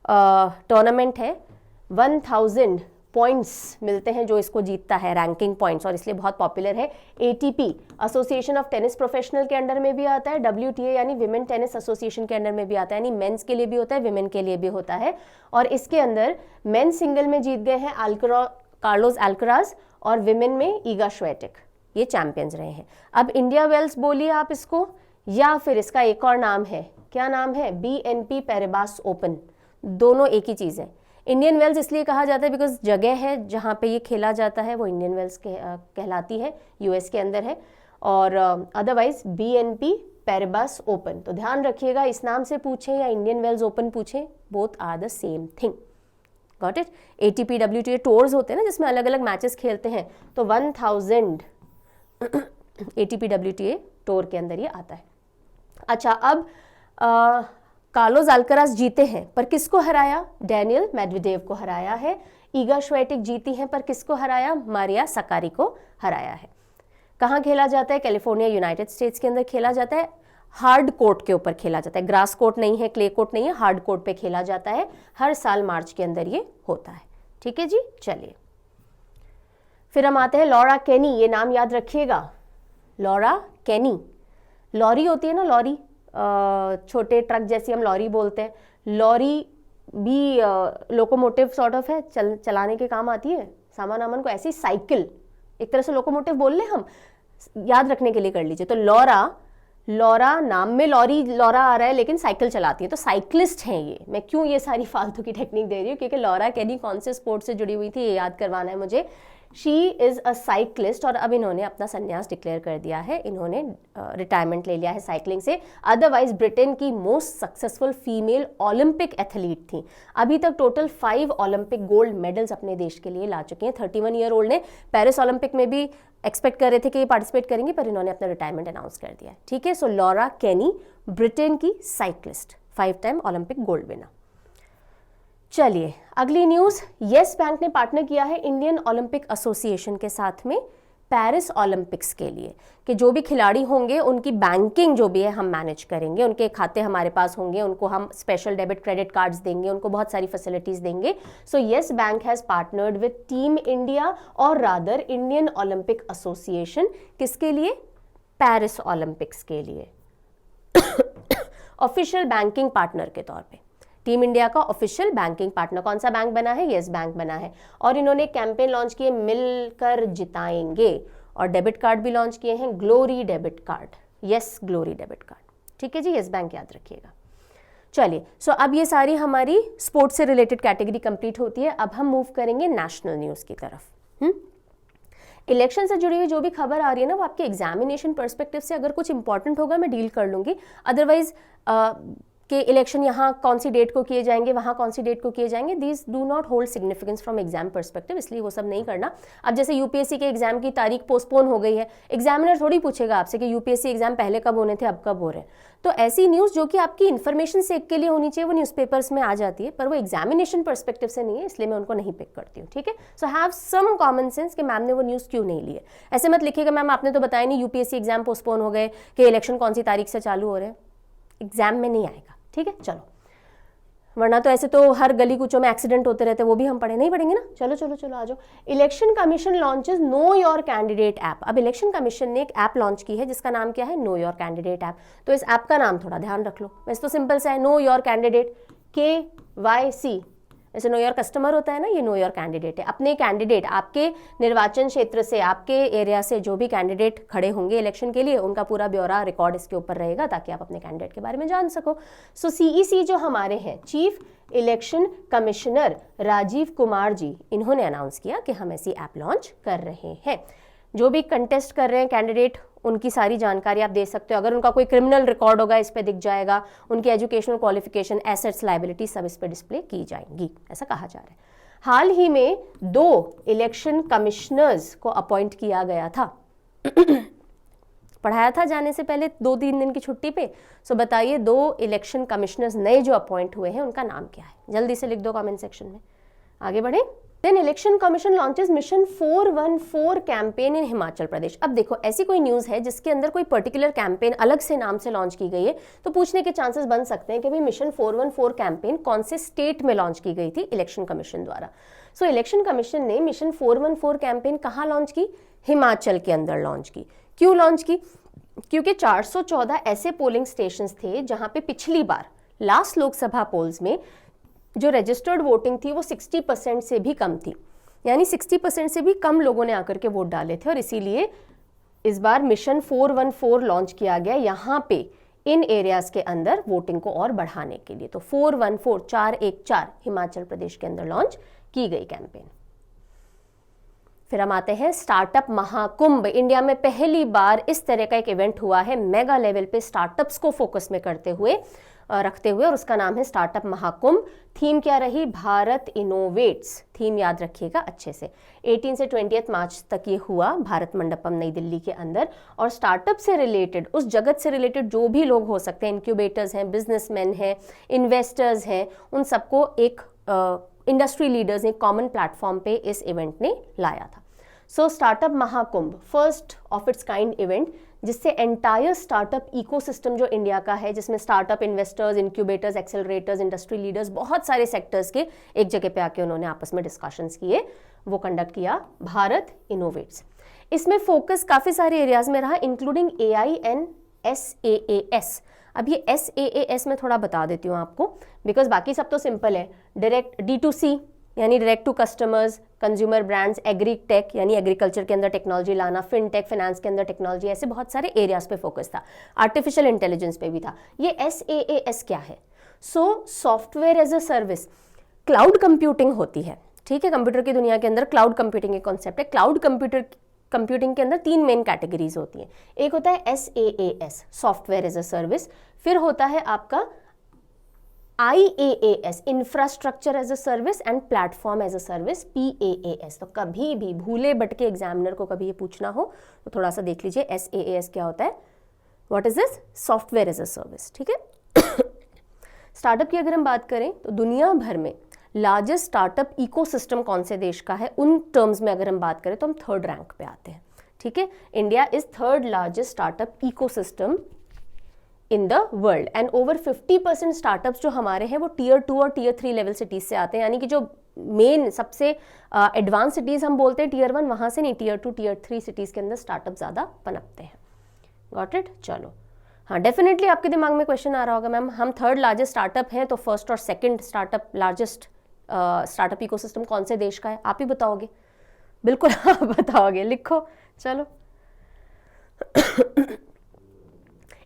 टूर्नामेंट है। 1000 पॉइंट्स मिलते हैं जो इसको जीतता है, रैंकिंग पॉइंट्स, और इसलिए बहुत पॉपुलर है। ATP association of tennis professional के अंडर में भी आता है, WTA यानी विमेन टेनिस एसोसिएशन के अंडर में भी आता है, यानी मेंस के लिए भी होता है, विमेन के लिए भी होता है। और इसके अंदर मेंस सिंगल में जीत गए हैं कार्लोस अल्कराज, और विमेन में ईगा श्वेटेक, ये चैंपियंस रहे हैं। अब इंडिया वेल्स बोलिए आप इसको, या फिर इसका एक और नाम है, क्या नाम है? BNP पैराबास ओपन, दोनों एक ही चीज़ है। इंडियन वेल्स इसलिए कहा जाता है बिकॉज जगह है जहाँ पे ये खेला जाता है वो इंडियन वेल्स कहलाती है, US के अंदर है, और अदरवाइज BNP पैराबास ओपन। तो ध्यान रखिएगा, इस नाम से पूछें या इंडियन वेल्स ओपन पूछें, both are the same thing. Got it? ATP WTA tours होते हैं ना जिसमें अलग अलग मैचेस खेलते हैं, तो 1000 ATP WTA टूर के अंदर ये आता है। अच्छा, अब कार्लोस अल्कराज जीते हैं पर किसको हराया? डेनियल मेडवेडेव को हराया है। ईगा श्वेटेक जीती हैं पर किसको हराया? मारिया सक्कारी को हराया है। कहाँ खेला जाता है? कैलिफोर्निया यूनाइटेड स्टेट्स के अंदर खेला जाता है। हार्ड कोर्ट के ऊपर खेला जाता है, ग्रास कोर्ट नहीं है, क्ले कोर्ट नहीं है, हार्ड कोर्ट पे खेला जाता है। हर साल मार्च के अंदर ये होता है। ठीक है जी, चलिए फिर हम आते हैं लॉरा केनी। ये नाम याद रखिएगा, लॉरा केनी। लॉरी होती है ना, लॉरी, छोटे ट्रक जैसी हम लॉरी बोलते हैं। लॉरी भी लोकोमोटिव सॉर्ट ऑफ है, चलाने के काम आती है सामान वामान को। ऐसी साइकिल, एक तरह से लोकोमोटिव बोल ले हम, याद रखने के लिए कर लीजिए। तो लॉरा नाम में लॉरा आ रहा है लेकिन साइकिल चलाती है, तो साइक्लिस्ट हैं ये। मैं क्यों ये सारी फालतू की टेक्निक दे रही हूँ, क्योंकि लॉरा केनी कौन से स्पोर्ट से जुड़ी हुई थी ये याद करवाना है मुझे। शी इज़ अ साइक्लिस्ट, और अब इन्होंने अपना संन्यास डिक्लेयर कर दिया है, इन्होंने रिटायरमेंट ले लिया है साइकिलिंग से। अदरवाइज ब्रिटेन की most successful female Olympic athlete थी। अभी तक टोटल 5 ओलंपिक गोल्ड मेडल्स अपने देश के लिए ला चुके हैं। 31 ईयर ओल्ड ने पेरिस ओलंपिक में भी एक्सपेक्ट कर रहे थे कि ये पार्टिसिपेट करेंगे, पर इन्होंने अपना रिटायरमेंट अनाउंस कर दिया है। ठीक है, सो लॉरा केनी ब्रिटेन की cyclist, 5 time Olympic gold winner. चलिए अगली न्यूज़, येस बैंक ने पार्टनर किया है इंडियन ओलंपिक एसोसिएशन के साथ में पेरिस ओलंपिक्स के लिए, कि जो भी खिलाड़ी होंगे उनकी बैंकिंग जो भी है हम मैनेज करेंगे, उनके खाते हमारे पास होंगे, उनको हम स्पेशल डेबिट क्रेडिट कार्ड्स देंगे, उनको बहुत सारी फैसिलिटीज़ देंगे। So yes bank has partnered with team India, और रादर इंडियन ओलंपिक एसोसिएशन, किसके लिए? पेरिस ओलंपिक्स के लिए ऑफिशियल बैंकिंग पार्टनर के तौर पे। टीम इंडिया का ऑफिशियल बैंकिंग पार्टनर कौन सा बैंक बना है? येस बैंक बना है। और इन्होंने कैंपेन लॉन्च किए, मिलकर जिताएंगे, और डेबिट कार्ड भी लॉन्च किए हैं, glory debit card, yes glory debit card. ठीक है जी, येस बैंक याद रखिएगा। चलिए, सो अब ये सारी हमारी स्पोर्ट्स से रिलेटेड कैटेगरी कंप्लीट होती है। अब हम मूव करेंगे नेशनल न्यूज़ की तरफ। इलेक्शन से जुड़ी हुई जो भी खबर आ रही है ना, वो आपके एग्जामिनेशन पर्सपेक्टिव से अगर कुछ इंपॉर्टेंट होगा मैं डील कर लूँगी। अदरवाइज कि इलेक्शन यहाँ कौन सी डेट को किए जाएंगे, वहाँ कौन सी डेट को किए जाएंगे, these do not hold significance from exam perspective, इसलिए वो सब नहीं करना। अब जैसे यूपीएससी के एग्जाम की तारीख पोस्टपोन हो गई है, एग्जामिनर थोड़ी पूछेगा आपसे कि यूपीएससी एग्जाम पहले कब होने थे, अब कब हो रहे हैं। तो ऐसी न्यूज़ जो कि आपकी इन्फॉर्मेशन सेक के लिए होनी चाहिए वो न्यूज़पेपर्स में आ जाती है, पर वो एग्जामिनेशन पर्सपेक्टिव से नहीं है, इसलिए मैं उनको नहीं पिक करती हूँ। ठीक है, so have some common sense कि मैम ने वो न्यूज़ क्यों नहीं ली है। ऐसे मत लिखिएगा मैम आपने तो बताया नहीं यूपीएससी एग्जाम पोस्टपोन हो गए, कि इलेक्शन कौन सी तारीख से चालू हो रहे हैं, एग्जाम में नहीं आएगा। ठीक है, चलो, वरना तो ऐसे तो हर गली कूचों में एक्सीडेंट होते रहते हैं, वो भी हम नहीं पढ़ेंगे ना। चलो चलो चलो आ जाओ। Election commission launches know your candidate app. अब इलेक्शन कमीशन ने एक ऐप लॉन्च की है जिसका नाम क्या है? Know your candidate app. तो इस ऐप का नाम थोड़ा ध्यान रख लो, वैसे तो सिंपल सा है, नो योर कैंडिडेट, KYC। जैसे नो योर कस्टमर होता है ना, ये नो योर कैंडिडेट है। अपने कैंडिडेट, आपके निर्वाचन क्षेत्र से, आपके एरिया से जो भी कैंडिडेट खड़े होंगे इलेक्शन के लिए, उनका पूरा ब्यौरा रिकॉर्ड इसके ऊपर रहेगा ताकि आप अपने कैंडिडेट के बारे में जान सको। सो CEC जो हमारे हैं, chief election commissioner Rajiv Kumar ji, इन्होंने अनाउंस किया कि हम ऐसी ऐप लॉन्च कर रहे हैं। जो भी कंटेस्ट कर रहे हैं कैंडिडेट, उनकी सारी जानकारी आप दे सकते हो। अगर उनका कोई क्रिमिनल रिकॉर्ड होगा इस पे दिख जाएगा, उनकी एजुकेशनल क्वालिफिकेशन, एसेट्स, लायबिलिटी सब इस पे डिस्प्ले की जाएंगी, ऐसा कहा जा रहा है। हाल ही में 2 इलेक्शन कमिश्नर्स को अपॉइंट किया गया था। पढ़ाया था जाने से पहले 2-3 दिन की छुट्टी पे। सो बताइए 2 इलेक्शन कमिश्नर्स नए जो अपॉइंट हुए हैं उनका नाम क्या है, जल्दी से लिख दो कमेंट सेक्शन में। आगे बढ़े। Then election commission launches mission 414 campaign in Himachal Pradesh. अब देखो ऐसी कोई न्यूज है जिसके अंदर कोई पर्टिकुलर कैंपेन अलग से नाम से लॉन्च की गई है, तो पूछने के चांसेस बन सकते हैं कि भाई मिशन 414 कैंपेन कौन से स्टेट में लॉन्च की गई थी इलेक्शन कमीशन द्वारा। सो इलेक्शन कमीशन ने मिशन 414 कैंपेन कहाँ लॉन्च की, हिमाचल के अंदर लॉन्च की। क्यों लॉन्च की, क्योंकि 414 ऐसे पोलिंग स्टेशंस थे जहां पे पिछली बार लास्ट लोकसभा पोल्स में जो रजिस्टर्ड वोटिंग थी वो 60% से भी कम थी, यानी 60% से भी कम लोगों ने आकर के वोट डाले थे, और इसीलिए इस बार मिशन 414 लॉन्च किया गया यहाँ पे इन एरियाज के अंदर वोटिंग को और बढ़ाने के लिए। तो 414 हिमाचल प्रदेश के अंदर लॉन्च की गई कैंपेन। फिर हम आते हैं स्टार्टअप महाकुंभ। इंडिया में पहली बार इस तरह का एक इवेंट हुआ है, मेगा लेवल पे स्टार्टअप्स को फोकस में रखते हुए, और उसका नाम है स्टार्टअप महाकुंभ। थीम क्या रही, भारत इनोवेट्स। थीम याद रखिएगा अच्छे से। 18 से 20 मार्च तक ये हुआ भारत मंडपम नई दिल्ली के अंदर। और स्टार्टअप से रिलेटेड, उस जगत से रिलेटेड जो भी लोग हो सकते हैं, इंक्यूबेटर्स हैं, बिजनेसमैन हैं, इन्वेस्टर्स हैं, उन सबको एक इंडस्ट्री लीडर्स ने कॉमन प्लेटफॉर्म पे इस इवेंट ने लाया था। So startup Mahakumbh first of its kind event, जिससे एंटायर स्टार्टअप इकोसिस्टम जो इंडिया का है, जिसमें startup investors, incubators, accelerators, industry leaders, बहुत सारे सेक्टर्स के एक जगह पे आके उन्होंने आपस में डिस्कशंस किए, वो कंडक्ट किया भारत इनोवेट्स। इसमें फोकस काफ़ी सारे एरियाज में रहा, इंक्लूडिंग AI एंड SaaS। अब ये SaaS में थोड़ा बता देती हूँ आपको, बिकॉज बाकी सब तो सिंपल है। डायरेक्ट D2C यानी direct to customers, consumer brands, agri tech यानी एग्रीकल्चर के अंदर टेक्नोलॉजी लाना, फिनटेक फाइनेंस के अंदर टेक्नोलॉजी, ऐसे बहुत सारे एरियाज पे फोकस था। आर्टिफिशियल इंटेलिजेंस पे भी था। ये SaaS क्या है, so software as a service, cloud computing होती है, ठीक है। कंप्यूटर की दुनिया के अंदर क्लाउड कंप्यूटिंग एक कॉन्सेप्ट है। क्लाउड कंप्यूटिंग के अंदर 3 मेन कैटेगरीज होती हैं। एक होता है SaaS, software as a service. फिर होता है आपका IaaS, infrastructure as a service, and platform as a service, PaaS। तो कभी भी भूले भटके एग्जामिनर को कभी ये पूछना हो तो थोड़ा सा देख लीजिए SaaS क्या होता है, what is this, software as a service, ठीक है। स्टार्टअप की अगर हम बात करें तो दुनिया भर में लार्जेस्ट स्टार्टअप इकोसिस्टम कौन से देश का है, उन टर्म्स में अगर हम बात करें तो हम 3rd रैंक पे आते हैं, ठीक है। India is 3rd largest startup ecosystem in the world, and over 50% startups जो हमारे हैं वो Tier 2 और Tier 3 लेवल सिटीज से आते हैं, यानी कि जो मेन सबसे एडवांस सिटीज हम बोलते हैं Tier 1, वहाँ से नहीं, Tier 2 Tier 3 सिटीज के अंदर स्टार्टअप ज़्यादा पनपते हैं। Got it. चलो हाँ, डेफिनेटली आपके दिमाग में क्वेश्चन आ रहा होगा, मैम हम 3rd लार्जेस्ट स्टार्टअप हैं तो फर्स्ट और second startup largest startup ecosystem कौन से देश का है, आप ही बताओगे। बिल्कुल आप बताओगे, लिखो। चलो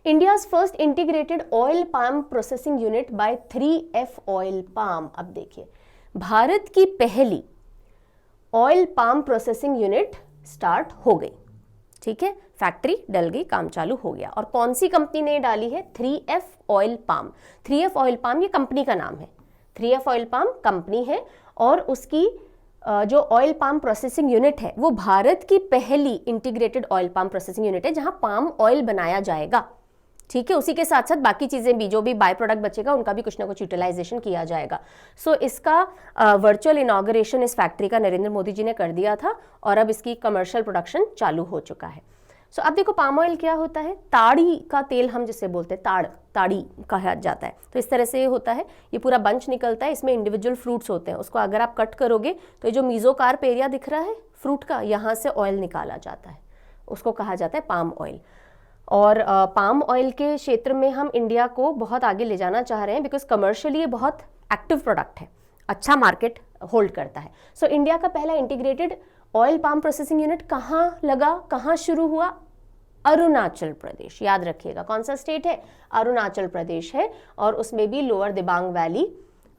India's first integrated oil palm processing unit by 3F oil palm. अब देखिए, भारत की पहली oil palm processing unit start हो गई, ठीक है। फैक्ट्री डल गई, काम चालू हो गया। और कौन सी कंपनी ने डाली है, 3F oil palm. 3F oil palm ये कंपनी का नाम है, 3F ऑयल पाम कंपनी है, और उसकी जो ऑयल पाम प्रोसेसिंग यूनिट है वो भारत की पहली integrated oil palm processing unit है जहां पाम ऑयल बनाया जाएगा, ठीक है। उसी के साथ साथ बाकी चीज़ें भी, जो भी बाय प्रोडक्ट बचेगा उनका भी कुछ ना कुछ यूटिलाइजेशन किया जाएगा। सो इसका वर्चुअल इनॉग्रेशन इस फैक्ट्री का नरेंद्र मोदी जी ने कर दिया था, और अब इसकी कमर्शियल प्रोडक्शन चालू हो चुका है। सो अब देखो, पाम ऑयल क्या होता है, ताड़ी का तेल हम जिसे बोलते हैं, ताड़ी कहा जाता है। तो इस तरह से ये होता है, ये पूरा बंच निकलता है, इसमें इंडिविजुअल फ्रूट्स होते हैं, उसको अगर आप कट करोगे तो ये जो मीजोकार्प एरिया दिख रहा है फ्रूट का, यहाँ से ऑयल निकाला जाता है, उसको कहा जाता है पाम ऑयल। और पाम ऑयल के क्षेत्र में हम इंडिया को बहुत आगे ले जाना चाह रहे हैं, बिकॉज कमर्शियली ये बहुत एक्टिव प्रोडक्ट है, अच्छा मार्केट होल्ड करता है। सो इंडिया का पहला integrated oil palm processing unit कहाँ लगा, कहाँ शुरू हुआ, अरुणाचल प्रदेश। याद रखिएगा कौन सा स्टेट है, अरुणाचल प्रदेश है, और उसमें भी लोअर दिबांग वैली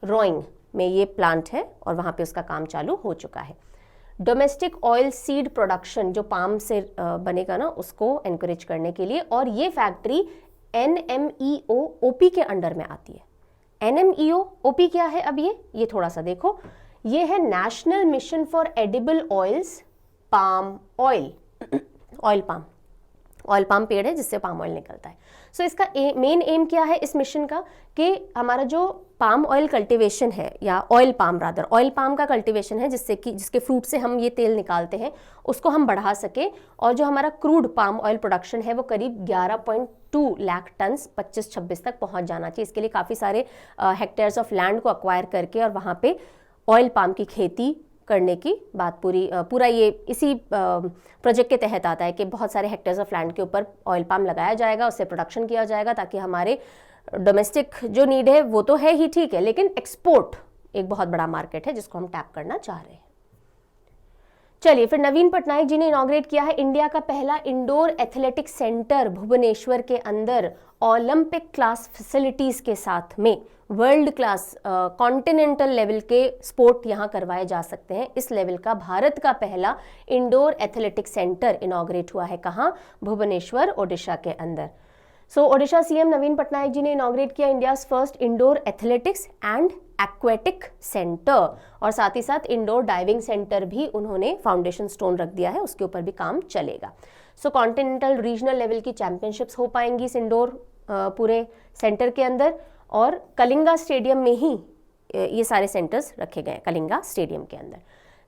रोइंग में ये प्लांट है, और वहाँ पे उसका काम चालू हो चुका है। डोमेस्टिक ऑयल सीड प्रोडक्शन जो पाम से बनेगा ना, उसको एनकरेज करने के लिए। और ये फैक्ट्री NMEO OP के अंडर में आती है। NMEO OP क्या है? अब ये थोड़ा सा देखो, ये है National mission for edible oils palm oil. Oil palm पेड़ है जिससे पाम ऑयल निकलता है। सो इसका मेन एम क्या है इस मिशन का, कि हमारा जो पाम ऑयल कल्टीवेशन है, या ऑयल पाम का कल्टीवेशन है, जिसके फ्रूट से हम ये तेल निकालते हैं, उसको हम बढ़ा सके। और जो हमारा क्रूड पाम ऑयल प्रोडक्शन है वो करीब 11.2 लाख टन 25-26 तक पहुंच जाना चाहिए। इसके लिए काफ़ी सारे हेक्टेयर्स ऑफ लैंड को अक्वायर करके और वहाँ पे ऑयल पाम की खेती करने की बात पूरा ये इसी प्रोजेक्ट के तहत आता है कि बहुत सारे हेक्टेयर्स ऑफ लैंड के ऊपर ऑयल पाम लगाया जाएगा, उससे प्रोडक्शन किया जाएगा, ताकि हमारे डोमेस्टिक जो नीड है वो तो है ही, ठीक है, लेकिन एक्सपोर्ट एक बहुत बड़ा मार्केट है जिसको हम टैप करना चाह रहे हैं। चलिए, फिर नवीन पटनायक जी ने इनॉग्रेट किया है इंडिया का पहला इंडोर एथलेटिक्स सेंटर भुवनेश्वर के अंदर, ओलंपिक क्लास फैसिलिटीज के साथ में। वर्ल्ड क्लास कॉन्टिनेंटल लेवल के स्पोर्ट यहाँ करवाए जा सकते हैं। इस लेवल का भारत का पहला इंडोर एथलेटिक्स सेंटर इनॉग्रेट हुआ है। कहाँ? भुवनेश्वर, ओडिशा के अंदर। सो ओडिशा सीएम नवीन पटनायक जी ने इनॉग्रेट किया India's first indoor athletics and aquatic centre, और साथ ही साथ इंडोर डाइविंग सेंटर भी उन्होंने फाउंडेशन स्टोन रख दिया है, उसके ऊपर भी काम चलेगा। सो कॉन्टिनेंटल रीजनल लेवल की चैंपियनशिप्स हो पाएंगी इस इंडोर पूरे सेंटर के अंदर, और कलिंगा स्टेडियम में ही ये सारे सेंटर्स रखे गए हैं, कलिंगा स्टेडियम के अंदर,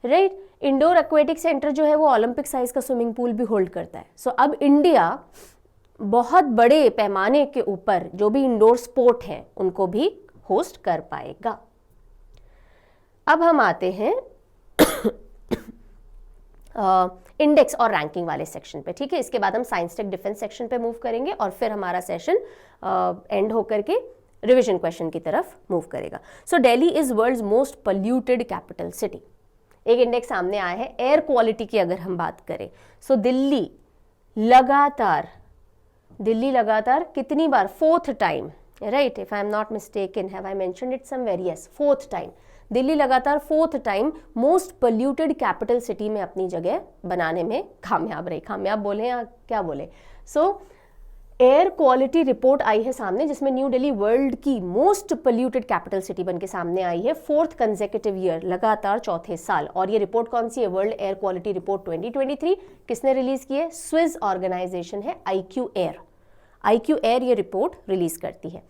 राइट। इंडोर एक्वेटिक सेंटर जो है वो ओलंपिक साइज का स्विमिंग पूल भी होल्ड करता है। सो अब इंडिया बहुत बड़े पैमाने के ऊपर जो भी इंडोर स्पोर्ट हैं उनको भी होस्ट कर पाएगा। अब हम आते हैं इंडेक्स और रैंकिंग वाले सेक्शन पे, ठीक है। इसके बाद हम साइंस टेक डिफेंस सेक्शन पे मूव करेंगे और फिर हमारा सेशन एंड होकर के रिवीजन क्वेश्चन की तरफ मूव करेगा। So Delhi is world's most polluted capital city. एक इंडेक्स सामने आया है एयर क्वालिटी की अगर हम बात करें। सो दिल्ली लगातार कितनी बार? 4th time, right, if I am not mistaken, have I mentioned it somewhere? Yes, 4th time. Delhi लगातार 4th time most polluted capital city में अपनी जगह बनाने में कामयाब रही। कामयाब बोले या क्या बोले? सो एयर क्वालिटी रिपोर्ट आई है सामने, जिसमें न्यू दिल्ली वर्ल्ड की मोस्ट पोल्यूटेड कैपिटल सिटी बनके सामने आई है 4th कंसेक्यूटिव ईयर, लगातार 4थे साल। और ये रिपोर्ट कौन सी है? World air quality report 2023। किसने रिलीज की है? स्विस ऑर्गेनाइजेशन है, IQ एयर ये रिपोर्ट रिलीज करती है।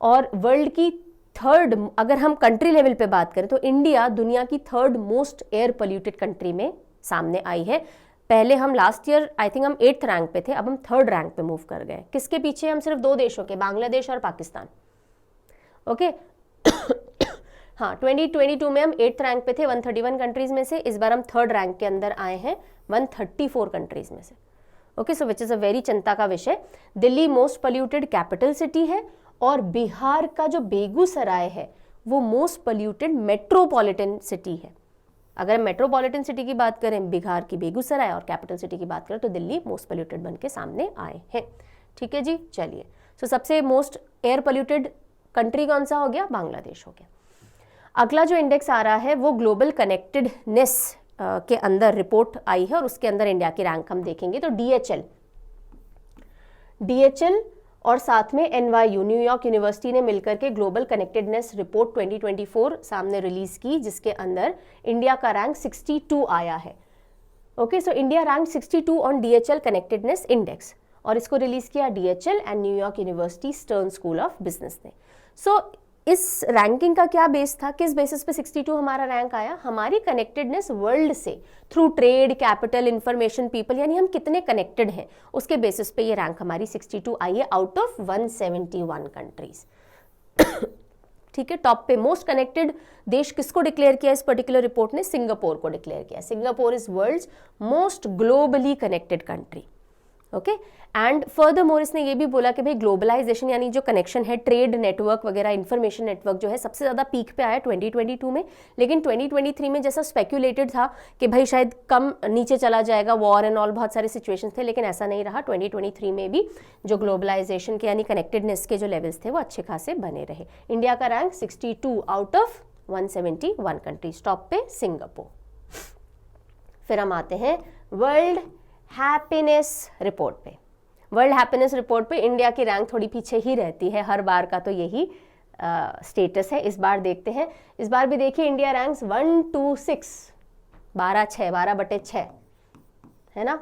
और वर्ल्ड की 3rd, अगर हम कंट्री लेवल पे बात करें तो इंडिया दुनिया की 3rd most air polluted country में सामने आई है। पहले हम लास्ट ईयर आई थिंक हम 8th रैंक पे थे, अब हम 3rd रैंक पे मूव कर गए। किसके पीछे? हम सिर्फ 2 देशों के, बांग्लादेश और पाकिस्तान, ओके। हाँ, 2022 में हम 8th रैंक पे थे 131 कंट्रीज में से, इस बार हम 3rd रैंक के अंदर आए हैं 134 कंट्रीज में से, okay. So which is a very चिंता का विषय। Delhi most polluted capital city है, और बिहार का जो बेगूसराय है वो मोस्ट पोल्यूटेड मेट्रोपॉलिटन सिटी है। अगर मेट्रोपॉलिटन सिटी की बात करें, बिहार की बेगूसराय, और कैपिटल सिटी की बात करें तो दिल्ली मोस्ट पोल्यूटेड बन के सामने आए हैं, ठीक है जी। चलिए, सो सबसे मोस्ट एयर पोल्यूटेड कंट्री कौन सा हो गया? बांग्लादेश हो गया। अगला जो इंडेक्स आ रहा है वो ग्लोबल कनेक्टेडनेस के अंदर रिपोर्ट आई है, और उसके अंदर इंडिया की रैंक हम देखेंगे तो DHL और साथ में NYU, न्यूयॉर्क यूनिवर्सिटी ने मिलकर के ग्लोबल कनेक्टेडनेस रिपोर्ट 2024 सामने रिलीज की, जिसके अंदर इंडिया का रैंक 62 आया है, okay. So India rank 62 on DHL connectedness index, और इसको रिलीज किया DHL and New York university stern school of business ने। सो इस रैंकिंग का क्या बेस था? किस बेसिस पे 62 हमारा रैंक आया? हमारी कनेक्टेडनेस वर्ल्ड से through trade, capital, information, people, यानी हम कितने कनेक्टेड हैं, उसके बेसिस पे ये रैंक हमारी 62 आई है आउट ऑफ 171 कंट्रीज, ठीक है। टॉप पे मोस्ट कनेक्टेड देश किसको डिक्लेयर किया इस पर्टिकुलर रिपोर्ट ने? सिंगापुर को डिक्लेयर किया। Singapore is world's most globally connected country, okay. And furthermore इसने ये भी बोला कि भाई ग्लोबलाइजेशन यानी जो कनेक्शन है, ट्रेड नेटवर्क वगैरह, इंफॉर्मेशन नेटवर्क जो है सबसे ज़्यादा पीक पे आया 2022 में, लेकिन 2023 में जैसा स्पेक्यूलेटेड था कि भाई शायद कम नीचे चला जाएगा, वॉर एंड ऑल, बहुत सारे सिचुएशंस थे, लेकिन ऐसा नहीं रहा। 2023 में भी जो ग्लोबलाइजेशन के यानी कनेक्टेडनेस के जो लेवल्स थे वो अच्छे खासे बने रहे। इंडिया का rank 62 out of 171 countries, top पे सिंगापुर। फिर हम आते हैं वर्ल्ड हैप्पीनेस रिपोर्ट पे। वर्ल्ड हैप्पीनेस रिपोर्ट पे इंडिया की रैंक थोड़ी पीछे ही रहती है, हर बार का तो यही स्टेटस है। इस बार देखते हैं, इस बार भी देखिए इंडिया रैंक्स 126, 12/6, 12/6 है ना।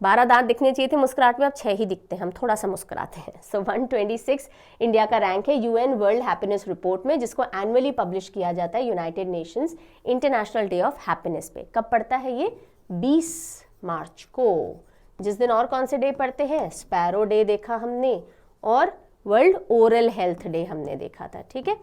12 दांत दिखने चाहिए थे मुस्कुराहट में, अब 6 ही दिखते हैं, हम थोड़ा सा मुस्कुराते हैं। सो 126 इंडिया का रैंक है यूएन वर्ल्ड हैप्पीनेस रिपोर्ट में, जिसको एनुअली पब्लिश किया जाता है United Nations international day of happiness पे। कब पड़ता है ये? 20 मार्च को। जिस दिन और कौन से डे पड़ते हैं? स्पैरो डे देखा हमने और वर्ल्ड ओरल हेल्थ डे हमने देखा था, ठीक है।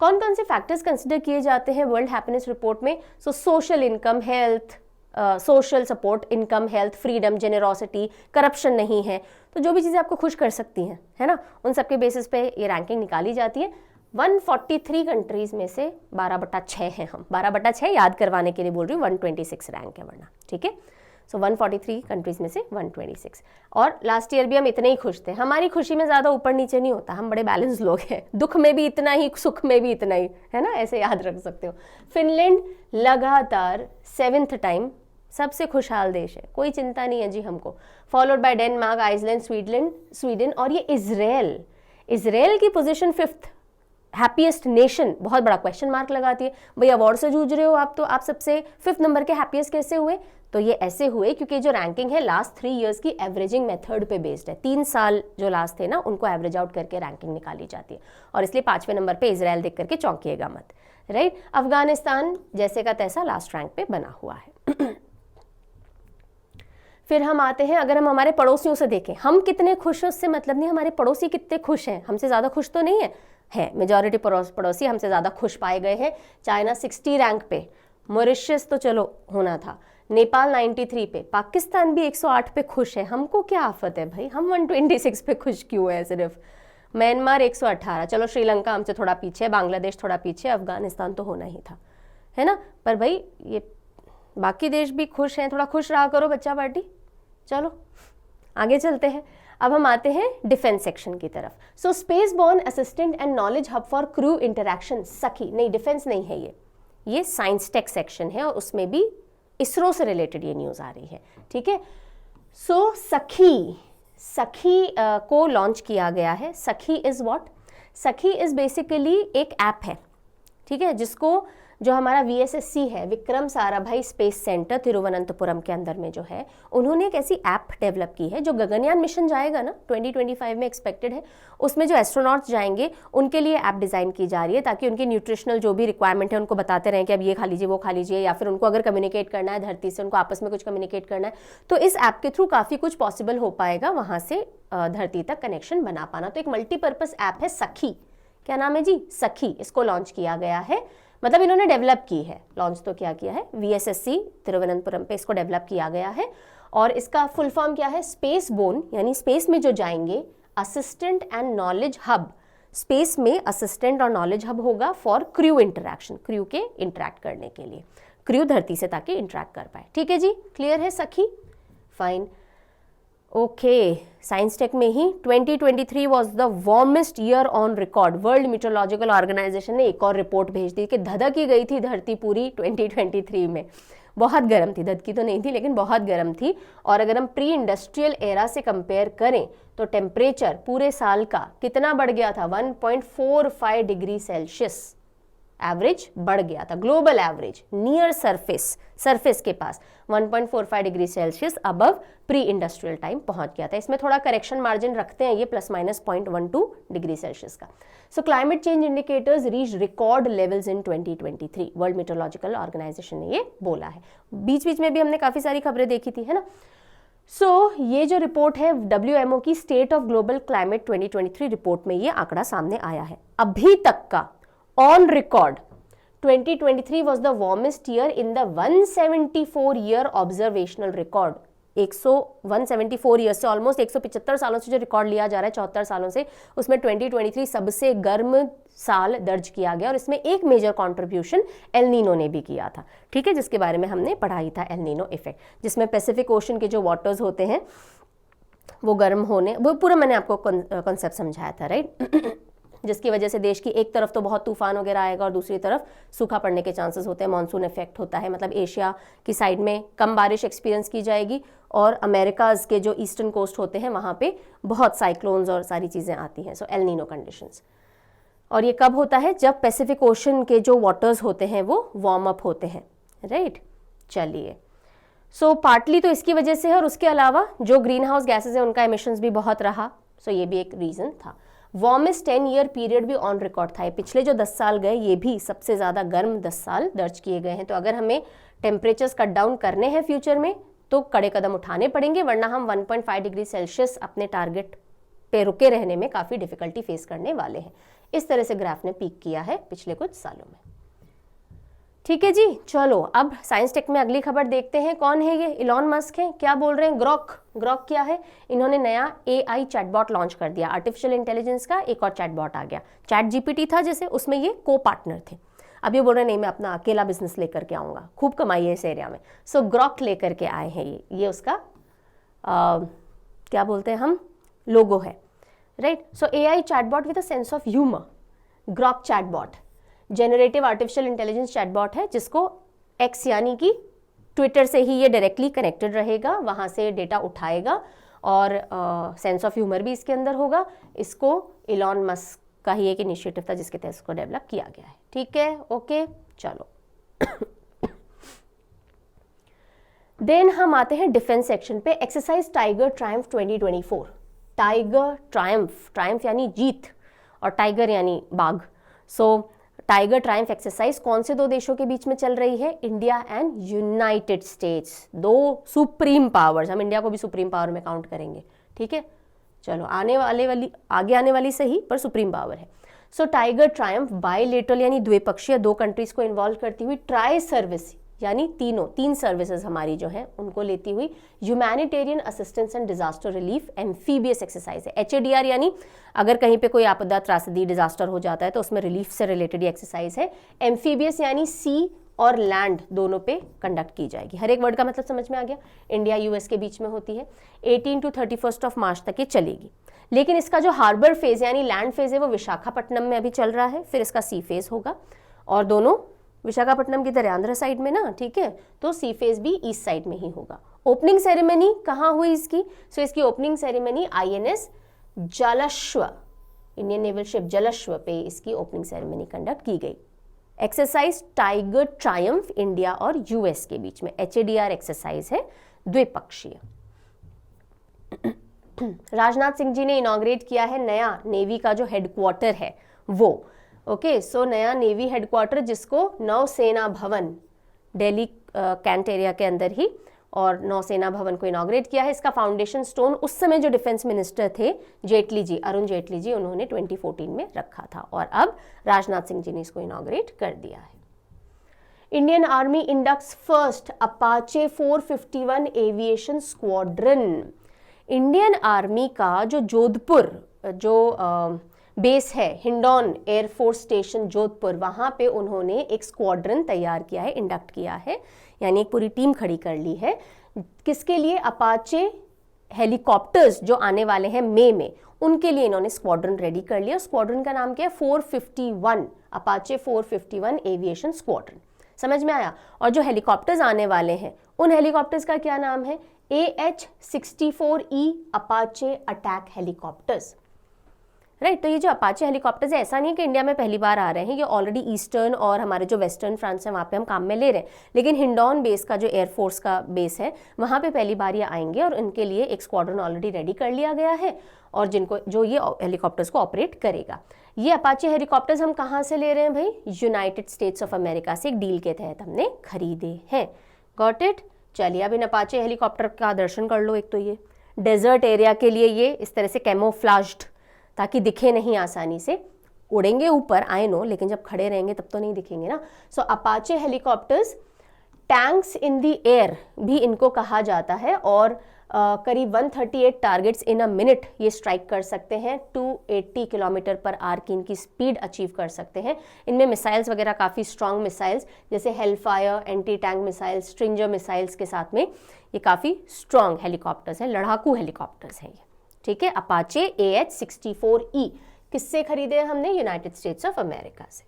कौन कौन से फैक्टर्स कंसिडर किए जाते हैं वर्ल्ड हैप्पीनेस रिपोर्ट में? So social income, health, social support, income, health, freedom, generosity, corruption नहीं है, तो जो भी चीज़ें आपको खुश कर सकती हैं, है ना, उन सबके बेसिस पे ये रैंकिंग निकाली जाती है। 143 कंट्रीज में से 12/6 हैं हम, 12/6 याद करवाने के लिए बोल रही हूँ, 126 रैंक है वरना, ठीक है। सो 143 कंट्रीज में से 126। और लास्ट ईयर भी हम इतने ही खुश थे। हमारी खुशी में ज़्यादा ऊपर नीचे नहीं होता, हम बड़े बैलेंस लोग हैं, दुख में भी इतना ही, सुख में भी इतना ही, है ना, ऐसे याद रख सकते हो। फिनलैंड लगातार 7th टाइम सबसे खुशहाल देश है, कोई चिंता नहीं है जी हमको। Followed by Denmark, Iceland, Sweden और ये इजराइल की पोजीशन 5th हैप्पीएस्ट नेशन। बहुत बड़ा क्वेश्चन मार्क लगाती है, भाई अवार्ड से जूझ रहे हो आप, तो आप सबसे 5th नंबर के हैप्पीएस्ट कैसे हुए? तो ये ऐसे हुए क्योंकि जो रैंकिंग है लास्ट 3 इयर्स की एवरेजिंग मेथड पे बेस्ड है। 3 साल जो लास्ट थे ना, उनको एवरेज आउट करके रैंकिंग निकाली जाती है, और इसलिए 5वें नंबर पे इजराइल देख करके चौंकिएगा मत, राइट। अफगानिस्तान जैसे का तैसा लास्ट रैंक पे बना हुआ है। फिर हम आते हैं, अगर हम हमारे पड़ोसियों से देखें, हम कितने खुश हैं उससे मतलब नहीं, हमारे पड़ोसी कितने खुश हैं, हमसे ज़्यादा खुश तो नहीं है मेजॉरिटी पड़ोसी हमसे ज़्यादा खुश पाए गए हैं। चाइना 60 रैंक पे, मॉरिशस तो चलो होना था, नेपाल 93 पे, पाकिस्तान भी 108 पे खुश है। हमको क्या आफत है भाई, हम 126 पे खुश क्यों है सिर्फ। म्यांमार 118, चलो श्रीलंका हमसे थोड़ा पीछे, बांग्लादेश थोड़ा पीछे, अफगानिस्तान तो होना ही था, है ना। पर भाई ये बाकी देश भी खुश हैं, थोड़ा खुश रहा करो बच्चा पार्टी। चलो आगे चलते हैं। अब हम आते हैं डिफेंस सेक्शन की तरफ। So space born assistant and knowledge hub for crew interaction, सखी नहीं, डिफेंस नहीं है ये साइंस टेक सेक्शन है, और उसमें भी इसरो से रिलेटेड ये न्यूज़ आ रही है, ठीक है। सो सखी को लॉन्च किया गया है। सखी इज़ व्हाट? सखी इज़ बेसिकली एक ऐप है, ठीक है, जिसको जो हमारा VSSC है, विक्रम साराभाई स्पेस सेंटर तिरुवनंतपुरम के अंदर में जो है, उन्होंने एक ऐसी ऐप डेवलप की है जो गगनयान मिशन जाएगा ना 2025 में एक्सपेक्टेड है, उसमें जो एस्ट्रोनॉट्स जाएंगे उनके लिए ऐप डिज़ाइन की जा रही है, ताकि उनकी न्यूट्रिशनल जो भी रिक्वायरमेंट है उनको बताते रहें कि अब ये खा लीजिए, वो खा लीजिए, या फिर उनको अगर कम्युनिकेट करना है धरती से, उनको आपस में कुछ कम्युनिकेट करना है, तो इस ऐप के थ्रू काफ़ी कुछ पॉसिबल हो पाएगा, वहाँ से धरती तक कनेक्शन बना पाना। तो एक मल्टीपर्पज़ ऐप है सखी, क्या नाम है जी? सखी। इसको लॉन्च किया गया है, मतलब इन्होंने डेवलप की है, लॉन्च तो क्या किया है, VSSC तिरुवनंतपुरम पे इसको डेवलप किया गया है। और इसका फुल फॉर्म क्या है? स्पेस बोन, यानी स्पेस में जो जाएंगे, assistant and knowledge hub. Space में असिस्टेंट और नॉलेज हब होगा फॉर क्रू इंटरैक्शन, क्रू के इंटरैक्ट करने के लिए, क्रू धरती से ताकि इंटरैक्ट कर पाए, ठीक है जी, क्लियर है सखी? Fine, okay. साइंस टेक में ही 2023 was the warmest year on record. World Meteorological Organisation ने एक और रिपोर्ट भेज दी कि धधक ही गई थी धरती पूरी 2023 में, बहुत गर्म थी, धधकी तो नहीं थी लेकिन बहुत गर्म थी। और अगर हम प्री इंडस्ट्रियल एरा से कंपेयर करें तो टेम्परेचर पूरे साल का कितना बढ़ गया था? 1.45 डिग्री सेल्सियस एवरेज बढ़ गया था, ग्लोबल एवरेज नियर सरफेस के पास 1.45 degree Celsius above pre industrial time पहुंच गया था। इसमें थोड़ा करेक्शन मार्जिन रखते हैं ये ±0.12 डिग्री सेल्सियस का। So climate change indicators reach record levels in 2023, World Meteorological Organisation ने ये बोला है। बीच बीच में भी हमने काफ़ी सारी खबरें देखी थी, है ना। सो ये जो रिपोर्ट है WMO की state of global climate 2023 report में ये आंकड़ा सामने आया है। अभी तक का on record 2023 was the warmest year in the 174 year observational record। 174 year से ऑलमोस्ट 175 सालों से जो रिकॉर्ड लिया जा रहा है, 74 सालों से, उसमें 2023 सबसे गर्म साल दर्ज किया गया। और इसमें एक मेजर कंट्रीब्यूशन एल नीनो ने भी किया था, ठीक है, जिसके बारे में हमने पढ़ा ही था, एल नीनो इफेक्ट, जिसमें पैसिफिक ओशन के जो वाटर्स होते हैं वो गर्म होने, वो पूरा मैंने आपको कॉन्सेप्ट समझाया था, राइट। जिसकी वजह से देश की एक तरफ तो बहुत तूफान वगैरह आएगा और दूसरी तरफ सूखा पड़ने के चांसेस होते हैं, मानसून इफेक्ट होता है, मतलब एशिया की साइड में कम बारिश एक्सपीरियंस की जाएगी और अमेरिकाज के जो ईस्टर्न कोस्ट होते हैं वहाँ पे बहुत साइक्लोन्स और सारी चीज़ें आती हैं। So El Nino conditions. और ये कब होता है? जब पैसिफिक ओशन के जो वाटर्स होते हैं वो वार्म अप होते हैं, राइट। चलिए, सो पार्टली तो इसकी वजह से है और उसके अलावा जो ग्रीन हाउस गैसेज है उनका एमिशंस भी बहुत रहा, सो ये भी एक रीज़न था। वार्मेस्ट 10 ईयर पीरियड भी ऑन रिकॉर्ड था। पिछले जो 10 साल गए ये भी सबसे ज़्यादा गर्म 10 साल दर्ज किए गए हैं। तो अगर हमें टेम्परेचर्स कट डाउन करने हैं फ्यूचर में तो कड़े कदम उठाने पड़ेंगे, वरना हम 1.5 डिग्री सेल्सियस अपने टारगेट पे रुके रहने में काफ़ी डिफिकल्टी फेस करने वाले हैं। इस तरह से ग्राफ ने पीक किया है पिछले कुछ सालों में। ठीक है जी, चलो अब साइंस टेक में अगली खबर देखते हैं। कौन है ये? इलॉन मस्क हैं। क्या बोल रहे हैं? ग्रॉक क्या है? इन्होंने नया AI चैटबॉट लॉन्च कर दिया। आर्टिफिशियल इंटेलिजेंस का एक और चैटबॉट आ गया। चैट GPT था जैसे, उसमें ये को पार्टनर थे। अब ये बोल रहे हैं नहीं मैं अपना अकेला बिजनेस लेकर के आऊँगा, खूब कमाई है इस एरिया में। सो ग्रॉक लेकर के आए हैं ये उसका क्या बोलते हैं हम, लोगो है, right. So AI chatbot with a sense of humour, Grok chatbot generative artificial intelligence chatbot है, जिसको X यानी कि ट्विटर से ही ये डायरेक्टली कनेक्टेड रहेगा, वहाँ से डेटा उठाएगा और सेंस ऑफ ह्यूमर भी इसके अंदर होगा। इसको इलॉन मस्क का ही एक इनिशिएटिव था जिसके तहत इसको डेवलप किया गया है। ठीक है, ओके, चलो। देन हम आते हैं डिफेंस सेक्शन पे। Exercise Tiger Triumph 2024। Tiger Triumph यानी जीत और टाइगर यानी बाघ। सो टाइगर ट्रायम्फ एक्सरसाइज कौन से दो देशों के बीच में चल रही है? इंडिया एंड यूनाइटेड स्टेट्स, दो सुप्रीम पावर्स। हम इंडिया को भी सुप्रीम पावर में काउंट करेंगे, ठीक है। चलो आगे आने वाली सही, पर सुप्रीम पावर है। सो टाइगर ट्रायम्फ बायलेटरल यानी द्विपक्षीय, दो कंट्रीज को इन्वॉल्व करती हुई, ट्राई सर्विस यानी तीन सर्विसेज हमारी जो है उनको लेती हुई humanitarian assistance and disaster relief amphibious exercise है। HADR यानी अगर कहीं पे कोई आपदा, त्रासदी, डिजास्टर हो जाता है तो उसमें रिलीफ से रिलेटेड ये एक्सरसाइज है। एम्फीबियस यानी सी और लैंड दोनों पे कंडक्ट की जाएगी। हर एक वर्ड का मतलब समझ में आ गया। इंडिया US के बीच में होती है। 18 to 31 मार्च तक ये चलेगी। लेकिन इसका जो हार्बर फेज यानी लैंड फेज है वो विशाखापट्टनम में अभी चल रहा है, फिर इसका सी फेज होगा और दोनों विशाखापट्टनम की तरह आंध्र साइड में ना, ठीक है। तो सी फेज भी ईस्ट साइड में ही होगा। ओपनिंग सेरेमनी कहाँ हुई इसकी? सो इसकी opening ceremony INS Jalashwa, Indian naval ship Jalashwa पे इसकी ओपनिंग सेरेमनी कंडक्ट की गई। एक्सरसाइज टाइगर ट्रायम्फ इंडिया और US के बीच में HADR एक्सरसाइज है, द्विपक्षीय। राजनाथ सिंह जी ने इनॉग्रेट किया है नया नेवी का जो हेडक्वार्टर है वो, ओके। सो नया नेवी हेडक्वार्टर जिसको नौसेना भवन, दिल्ली कैंट एरिया के अंदर ही, और नौसेना भवन को इनॉग्रेट किया है। इसका फाउंडेशन स्टोन उस समय जो डिफेंस मिनिस्टर थे जेटली जी, अरुण जेटली जी, उन्होंने 2014 में रखा था और अब राजनाथ सिंह जी ने इसको इनॉग्रेट कर दिया है। Indian army inducts first Apache 451 aviation squadron. Indian Army का जो जोधपुर जो बेस है, हिंडौन एयरफोर्स स्टेशन जोधपुर, वहाँ पे उन्होंने एक स्क्वाड्रन तैयार किया है, इंडक्ट किया है, यानी एक पूरी टीम खड़ी कर ली है। किसके लिए? अपाचे हेलीकॉप्टर्स जो आने वाले हैं मई में, उनके लिए इन्होंने स्क्वाड्रन रेडी कर लिया। स्क्वाड्रन का नाम क्या है? 451, अपाचे 451 एविएशन स्क्वाड्रन। समझ में आया? और जो हेलीकॉप्टर्स आने वाले हैं उन हेलीकॉप्टर्स का क्या नाम है? AH-64E Apache attack helicopters, right. तो ये जो अपाचे हेलीकॉप्टर्स है, ऐसा नहीं है कि इंडिया में पहली बार आ रहे हैं, ये ऑलरेडी ईस्टर्न और हमारे जो वेस्टर्न फ्रांस है वहाँ पे हम काम में ले रहे हैं, लेकिन हिंडौन बेस का जो एयरफोर्स का बेस है वहाँ पे पहली बार ये आएंगे और इनके लिए एक स्क्वाड्रन ऑलरेडी रेडी कर लिया गया है और जिनको जो ये हेलीकॉप्टर्स को ऑपरेट करेगा। ये अपाचे हेलीकॉप्टर्स हम कहाँ से ले रहे हैं भाई? यूनाइटेड स्टेट्स ऑफ अमेरिका से एक डील के तहत हमने खरीदे हैं। Got it? चलिए अब इन अपाचे हेलीकॉप्टर का दर्शन कर लो। एक तो ये डेजर्ट एरिया के लिए ये इस तरह से कैमोफ्लाज्ड, ताकि दिखे नहीं आसानी से, उड़ेंगे ऊपर आई नो, लेकिन जब खड़े रहेंगे तब तो नहीं दिखेंगे ना। So Apache helicopters tanks in the air भी इनको कहा जाता है और करीब 138 टारगेट्स इन अ मिनट ये स्ट्राइक कर सकते हैं। 280 किलोमीटर पर आवर की इनकी स्पीड अचीव कर सकते हैं। इनमें मिसाइल्स वगैरह काफ़ी स्ट्रॉन्ग मिसाइल्स जैसे Hellfire, anti tank missiles, Stinger missiles के साथ में ये काफ़ी स्ट्रॉन्ग हेलीकॉप्टर्स हैं, लड़ाकू हेलीकॉप्टर्स हैं ये, ठीक है। अपाचे AH-64E किससे खरीदे हैं हमने? यूनाइटेड स्टेट्स ऑफ अमेरिका से।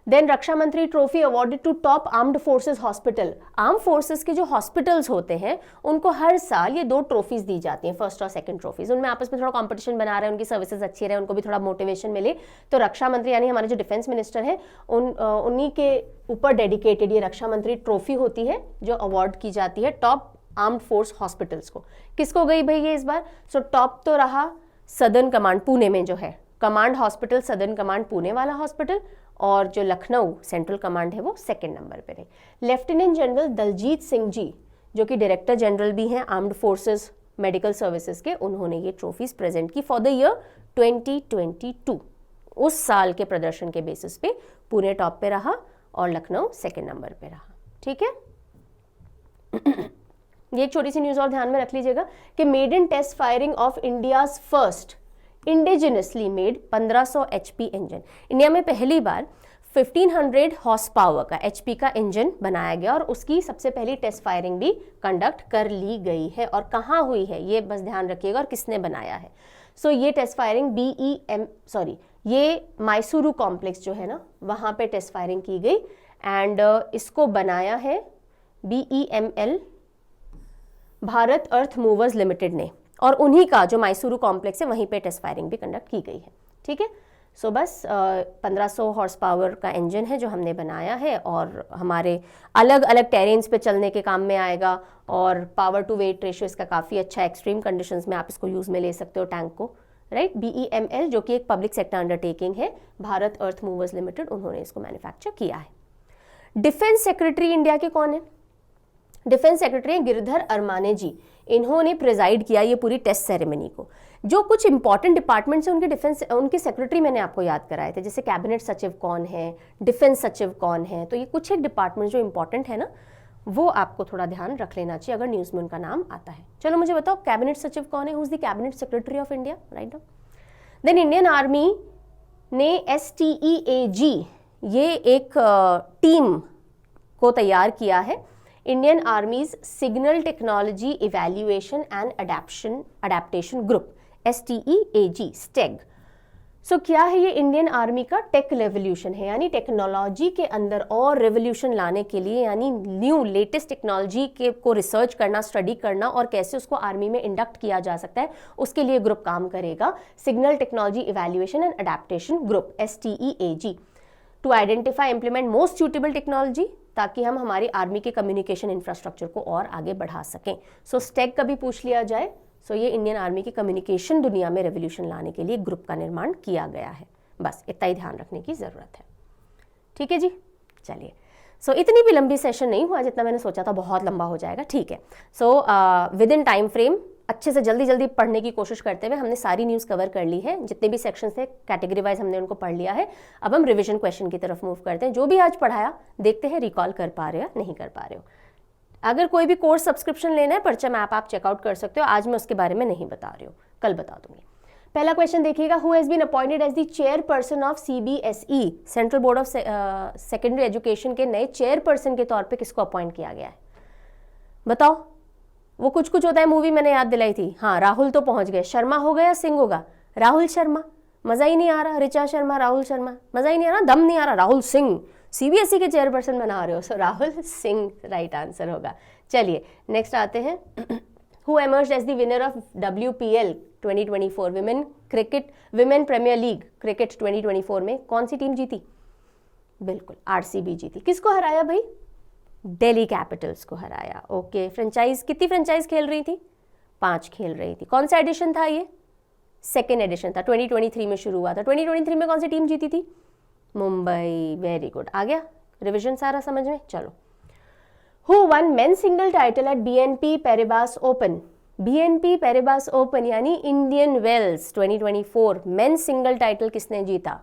Then Raksha Mantri trophy awarded to top armed forces hospital. Arm forces के जो हॉस्पिटल्स होते हैं उनको हर साल ये 2 ट्रॉफीज दी जाती हैं, फर्स्ट और सेकंड ट्रॉफीज। उनमें आपस में थोड़ा कंपटीशन बना रहे हैं, उनकी सर्विसेज अच्छी रहे, उनको भी थोड़ा मोटिवेशन मिले, तो रक्षा मंत्री यानी हमारे जो डिफेंस मिनिस्टर हैं उन्हीं के ऊपर डेडिकेटेड ये रक्षा मंत्री ट्रॉफी होती है जो अवार्ड की जाती है टॉप आर्म्ड फोर्स हॉस्पिटल्स को। किसको गई भाई ये इस बार? सो टॉप तो रहा सदर्न कमांड पुणे में जो है command hospital, southern command Pune वाला हॉस्पिटल, और जो लखनऊ सेंट्रल कमांड है वो सेकंड नंबर पे रही। लेफ्टिनेंट जनरल दलजीत सिंह जी जो कि डायरेक्टर जनरल भी हैं आर्म्ड फोर्सेस मेडिकल सर्विसेज के, उन्होंने ये ट्रॉफीज प्रेजेंट की फॉर द ईयर 2022। उस साल के प्रदर्शन के बेसिस पे पुणे टॉप पे रहा और लखनऊ सेकंड नंबर पे रहा। ठीक है, ये एक छोटी सी न्यूज और ध्यान में रख लीजिएगा कि maiden test firing of India's first indigenously made 1500 HP engine. India में पहली बार 1500 हॉर्स पावर का HP का इंजन बनाया गया और उसकी सबसे पहली टेस्ट फायरिंग भी कंडक्ट कर ली गई है। और कहाँ हुई है ये बस ध्यान रखिएगा, और किसने बनाया है। सो ये टेस्ट फायरिंग ये मैसूरू कॉम्प्लेक्स जो है ना वहाँ पे टेस्ट फायरिंग की गई एंड इसको बनाया है BEML भारत अर्थ मूवर्स लिमिटेड ने, और उन्हीं का जो मैसूरू कॉम्प्लेक्स है वहीं पे टेस्ट फायरिंग भी कंडक्ट की गई है। ठीक है, सो बस 1500 हॉर्स पावर का इंजन है जो हमने बनाया है और हमारे अलग अलग टेरेन्स पे चलने के काम में आएगा, और पावर टू वेट रेशियो इसका काफ़ी अच्छा है। एक्सट्रीम कंडीशंस में आप इसको यूज़ में ले सकते हो टैंक को, राइट। BEML जो कि एक पब्लिक सेक्टर अंडरटेकिंग है, भारत अर्थ मूवर्स लिमिटेड, उन्होंने इसको मैन्युफैक्चर किया है। डिफेंस सेक्रेटरी इंडिया के कौन है? डिफेंस सेक्रेटरी गिरधर अरमाने जी, इन्होंने प्रिजाइड किया ये पूरी टेस्ट सेरेमनी को। जो कुछ इंपॉर्टेंट डिपार्टमेंट्स हैं उनके सेक्रेटरी मैंने आपको याद कराए थे, जैसे कैबिनेट सचिव कौन है, डिफेंस सचिव कौन है, तो ये कुछ एक डिपार्टमेंट जो इंपॉर्टेंट है ना वो आपको थोड़ा ध्यान रख लेना चाहिए अगर न्यूज़ में उनका नाम आता है। चलो मुझे बताओ कैबिनेट सचिव कौन है? Who is the cabinet secretary of India, right now. Then Indian Army ने STEAG ये एक टीम को तैयार किया है, Indian Army's signal technology evaluation and adaptation group, STEAG, STEAG. So क्या है ये? इंडियन आर्मी का टेक रेवोल्यूशन है, यानी टेक्नोलॉजी के अंदर और रेवोल्यूशन लाने के लिए, यानी न्यू लेटेस्ट टेक्नोलॉजी के को रिसर्च करना, स्टडी करना और कैसे उसको आर्मी में इंडक्ट किया जा सकता है, उसके लिए ग्रुप काम करेगा। Signal technology evaluation and adaptation group, STEAG, to identify implement most suitable technology, ताकि हम हमारी आर्मी के कम्युनिकेशन इंफ्रास्ट्रक्चर को और आगे बढ़ा सकें। सो स्टेक कभी पूछ लिया जाए, सो ये इंडियन आर्मी की कम्युनिकेशन दुनिया में रेवोल्यूशन लाने के लिए ग्रुप का निर्माण किया गया है। बस इतना ही ध्यान रखने की ज़रूरत है। ठीक है जी, चलिए। सो इतनी भी लंबी सेशन नहीं हुआ जितना मैंने सोचा था, बहुत लंबा हो जाएगा। ठीक है, so with in time frame अच्छे से जल्दी जल्दी पढ़ने की कोशिश करते हुए हमने सारी न्यूज़ कवर कर ली है, जितने भी सेक्शन थे कैटेगरी वाइज हमने उनको पढ़ लिया है। अब हम रिवीजन क्वेश्चन की तरफ मूव करते हैं। जो भी आज पढ़ाया देखते हैं रिकॉल कर पा रहे हो या नहीं कर पा रहे हो। अगर कोई भी कोर्स सब्सक्रिप्शन लेना है, परचम ऐप आप चेकआउट कर सकते हो। आज मैं उसके बारे में नहीं बता रही हूँ, कल बता दूंगी। पहला क्वेश्चन देखिएगा, who has been appointed as the chairperson of CBSE, Central board of secondary Education के नए चेयरपर्सन के तौर पे किसको अपॉइंट किया गया है? बताओ। वो कुछ कुछ होता है मूवी मैंने याद दिलाई थी। हाँ, राहुल तो पहुंच गए। शर्मा होगा या सिंह होगा? राहुल शर्मा। मजा ही नहीं आ रहा। ऋचा शर्मा, राहुल शर्मा, मजा ही नहीं आ रहा, दम नहीं आ रहा। राहुल सिंह CBSE के चेयरपर्सन बना रहे हो, so Rahul Singh right answer होगा। चलिए नेक्स्ट आते हैं। Who emerged as the winner of WPL 2024 Women Premier League cricket 2024 में कौन सी टीम जीती? बिल्कुल RCB जीती। किसको हराया भाई? दिल्ली कैपिटल्स को हराया। ओके, फ्रेंचाइज कितनी फ्रेंचाइज खेल रही थी? 5 खेल रही थी। कौन सा एडिशन था ये? सेकेंड एडिशन था, 2023 में शुरू हुआ था। 2023 में कौन सी टीम जीती थी? मुंबई। वेरी गुड, आ गया रिविजन सारा समझ में। चलो, who won men singles title at BNP Paribas open? BNP Paribas open यानी Indian Wells 2024 men singles title किसने जीता?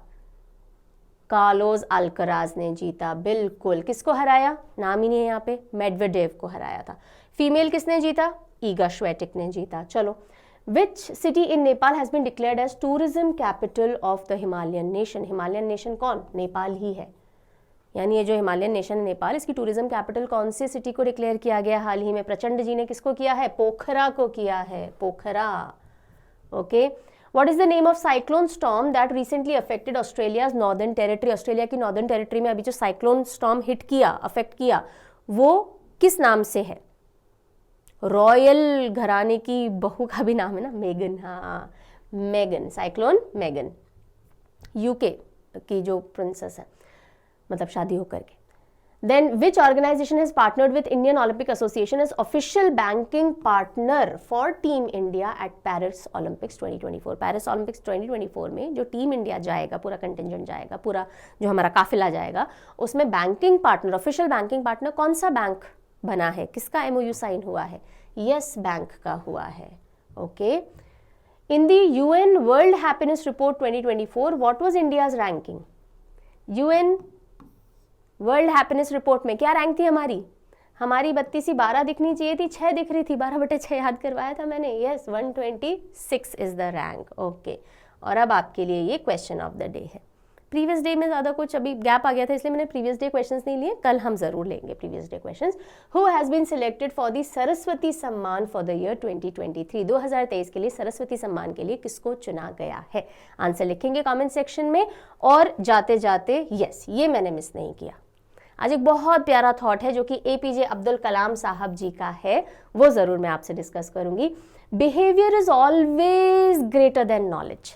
कार्लोस अल्कराज ने जीता। बिल्कुल। किसको हराया? नाम ही नहीं है यहाँ पे, मेडवेडेव को हराया था। फीमेल किसने जीता? ईगा श्वेटिक ने जीता। चलो, which city in Nepal has been declared as tourism capital of the Himalayan nation? Himalayan nation कौन? नेपाल ही है। यानी ये जो हिमालयन नेशन नेपाल, इसकी टूरिज्म कैपिटल कौन सी सिटी को डिक्लेयर किया गया हाल ही में? प्रचंड जी ने किसको किया है? पोखरा को किया है, Pokhara. Okay, what is the name of cyclone storm that recently affected Australia's northern territory? Australia की नॉर्दर्न टेरिटरी में अभी जो साइक्लोन स्टॉर्म हिट किया, अफेक्ट किया, वो किस नाम से है? रॉयल घराने की बहू का भी नाम है ना, मेगन। हाँ, मेगन, साइक्लोन मेगन, यूके की जो प्रिंसेस है, मतलब शादी होकर के। Then which organization has partnered with Indian Olympic Association as official banking partner for Team India at Paris Olympics 2024? Paris Olympics 2024 में जो टीम इंडिया जाएगा, पूरा कंटिजेंट जाएगा, पूरा जो हमारा काफिला जाएगा, उसमें banking partner, official banking partner कौन सा बैंक बना है? किसका MOU साइन हुआ है? यस बैंक का हुआ है। Okay. In the UN World Happiness Report 2024, what was India's ranking? UN world happiness report में क्या रैंक थी हमारी? हमारी 32 12 दिखनी चाहिए थी, 6 दिख रही थी, 12/6 याद करवाया था मैंने। Yes, 126 is the rank. Okay, और अब आपके लिए ये क्वेश्चन ऑफ द डे है। प्रीवियस डे में ज़्यादा कुछ अभी गैप आ गया था, इसलिए मैंने प्रीवियस डे क्वेश्चंस नहीं लिए, कल हम जरूर लेंगे previous day questions. Who has been selected for the Saraswati Samman for the year 2023? 2023 के लिए सरस्वती सम्मान के लिए किसको चुना गया है? आंसर लिखेंगे कॉमेंट सेक्शन में। और जाते जाते, यस, ये मैंने मिस नहीं किया, आज एक बहुत प्यारा थॉट है जो कि APJ अब्दुल कलाम साहब जी का है, वो जरूर मैं आपसे डिस्कस करूंगी। Behaviour is always greater than knowledge.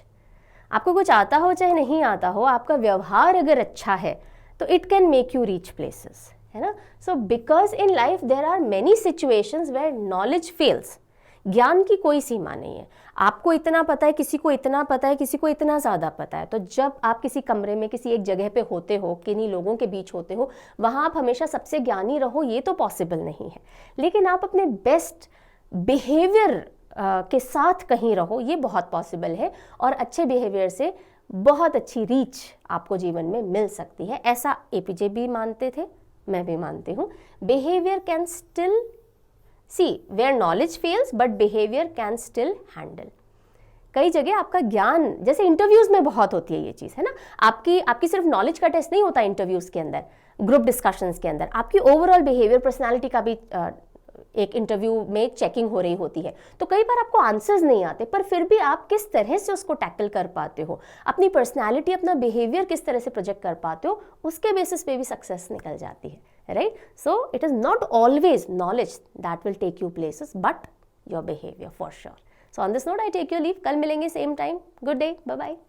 आपको कुछ आता हो चाहे नहीं आता हो, आपका व्यवहार अगर अच्छा है तो it can make you reach places, है ना। So because in life there are many situations where knowledge fails. ज्ञान की कोई सीमा नहीं है, आपको इतना पता है, किसी को इतना पता है, किसी को इतना ज़्यादा पता है। तो जब आप किसी कमरे में किसी एक जगह पे होते हो, किन्हीं लोगों के बीच होते हो, वहाँ आप हमेशा सबसे ज्ञानी रहो, ये तो पॉसिबल नहीं है। लेकिन आप अपने बेस्ट बिहेवियर के साथ कहीं रहो, ये बहुत पॉसिबल है। और अच्छे बिहेवियर से बहुत अच्छी रीच आपको जीवन में मिल सकती है। ऐसा APJ भी मानते थे, मैं भी मानती हूँ। Behaviour can still see where knowledge fails but behaviour can still handle. कई जगह आपका ज्ञान, जैसे इंटरव्यूज में बहुत होती है ये चीज़, है ना। आपकी सिर्फ नॉलेज का टेस्ट नहीं होता इंटरव्यूज के अंदर, ग्रुप डिस्कशंस के अंदर आपकी ओवरऑल बिहेवियर, पर्सनालिटी का भी एक इंटरव्यू में चेकिंग हो रही होती है। तो कई बार आपको आंसर्स नहीं आते, पर फिर भी आप किस तरह से उसको टैकल कर पाते हो, अपनी पर्सनालिटी, अपना बिहेवियर किस तरह से प्रोजेक्ट कर पाते हो, उसके बेसिस पे भी सक्सेस निकल जाती है, right. So it is not always knowledge that will take you places, but your behavior for sure. So on this note, I take your leave. कल मिलेंगे same time. Good day. Bye bye.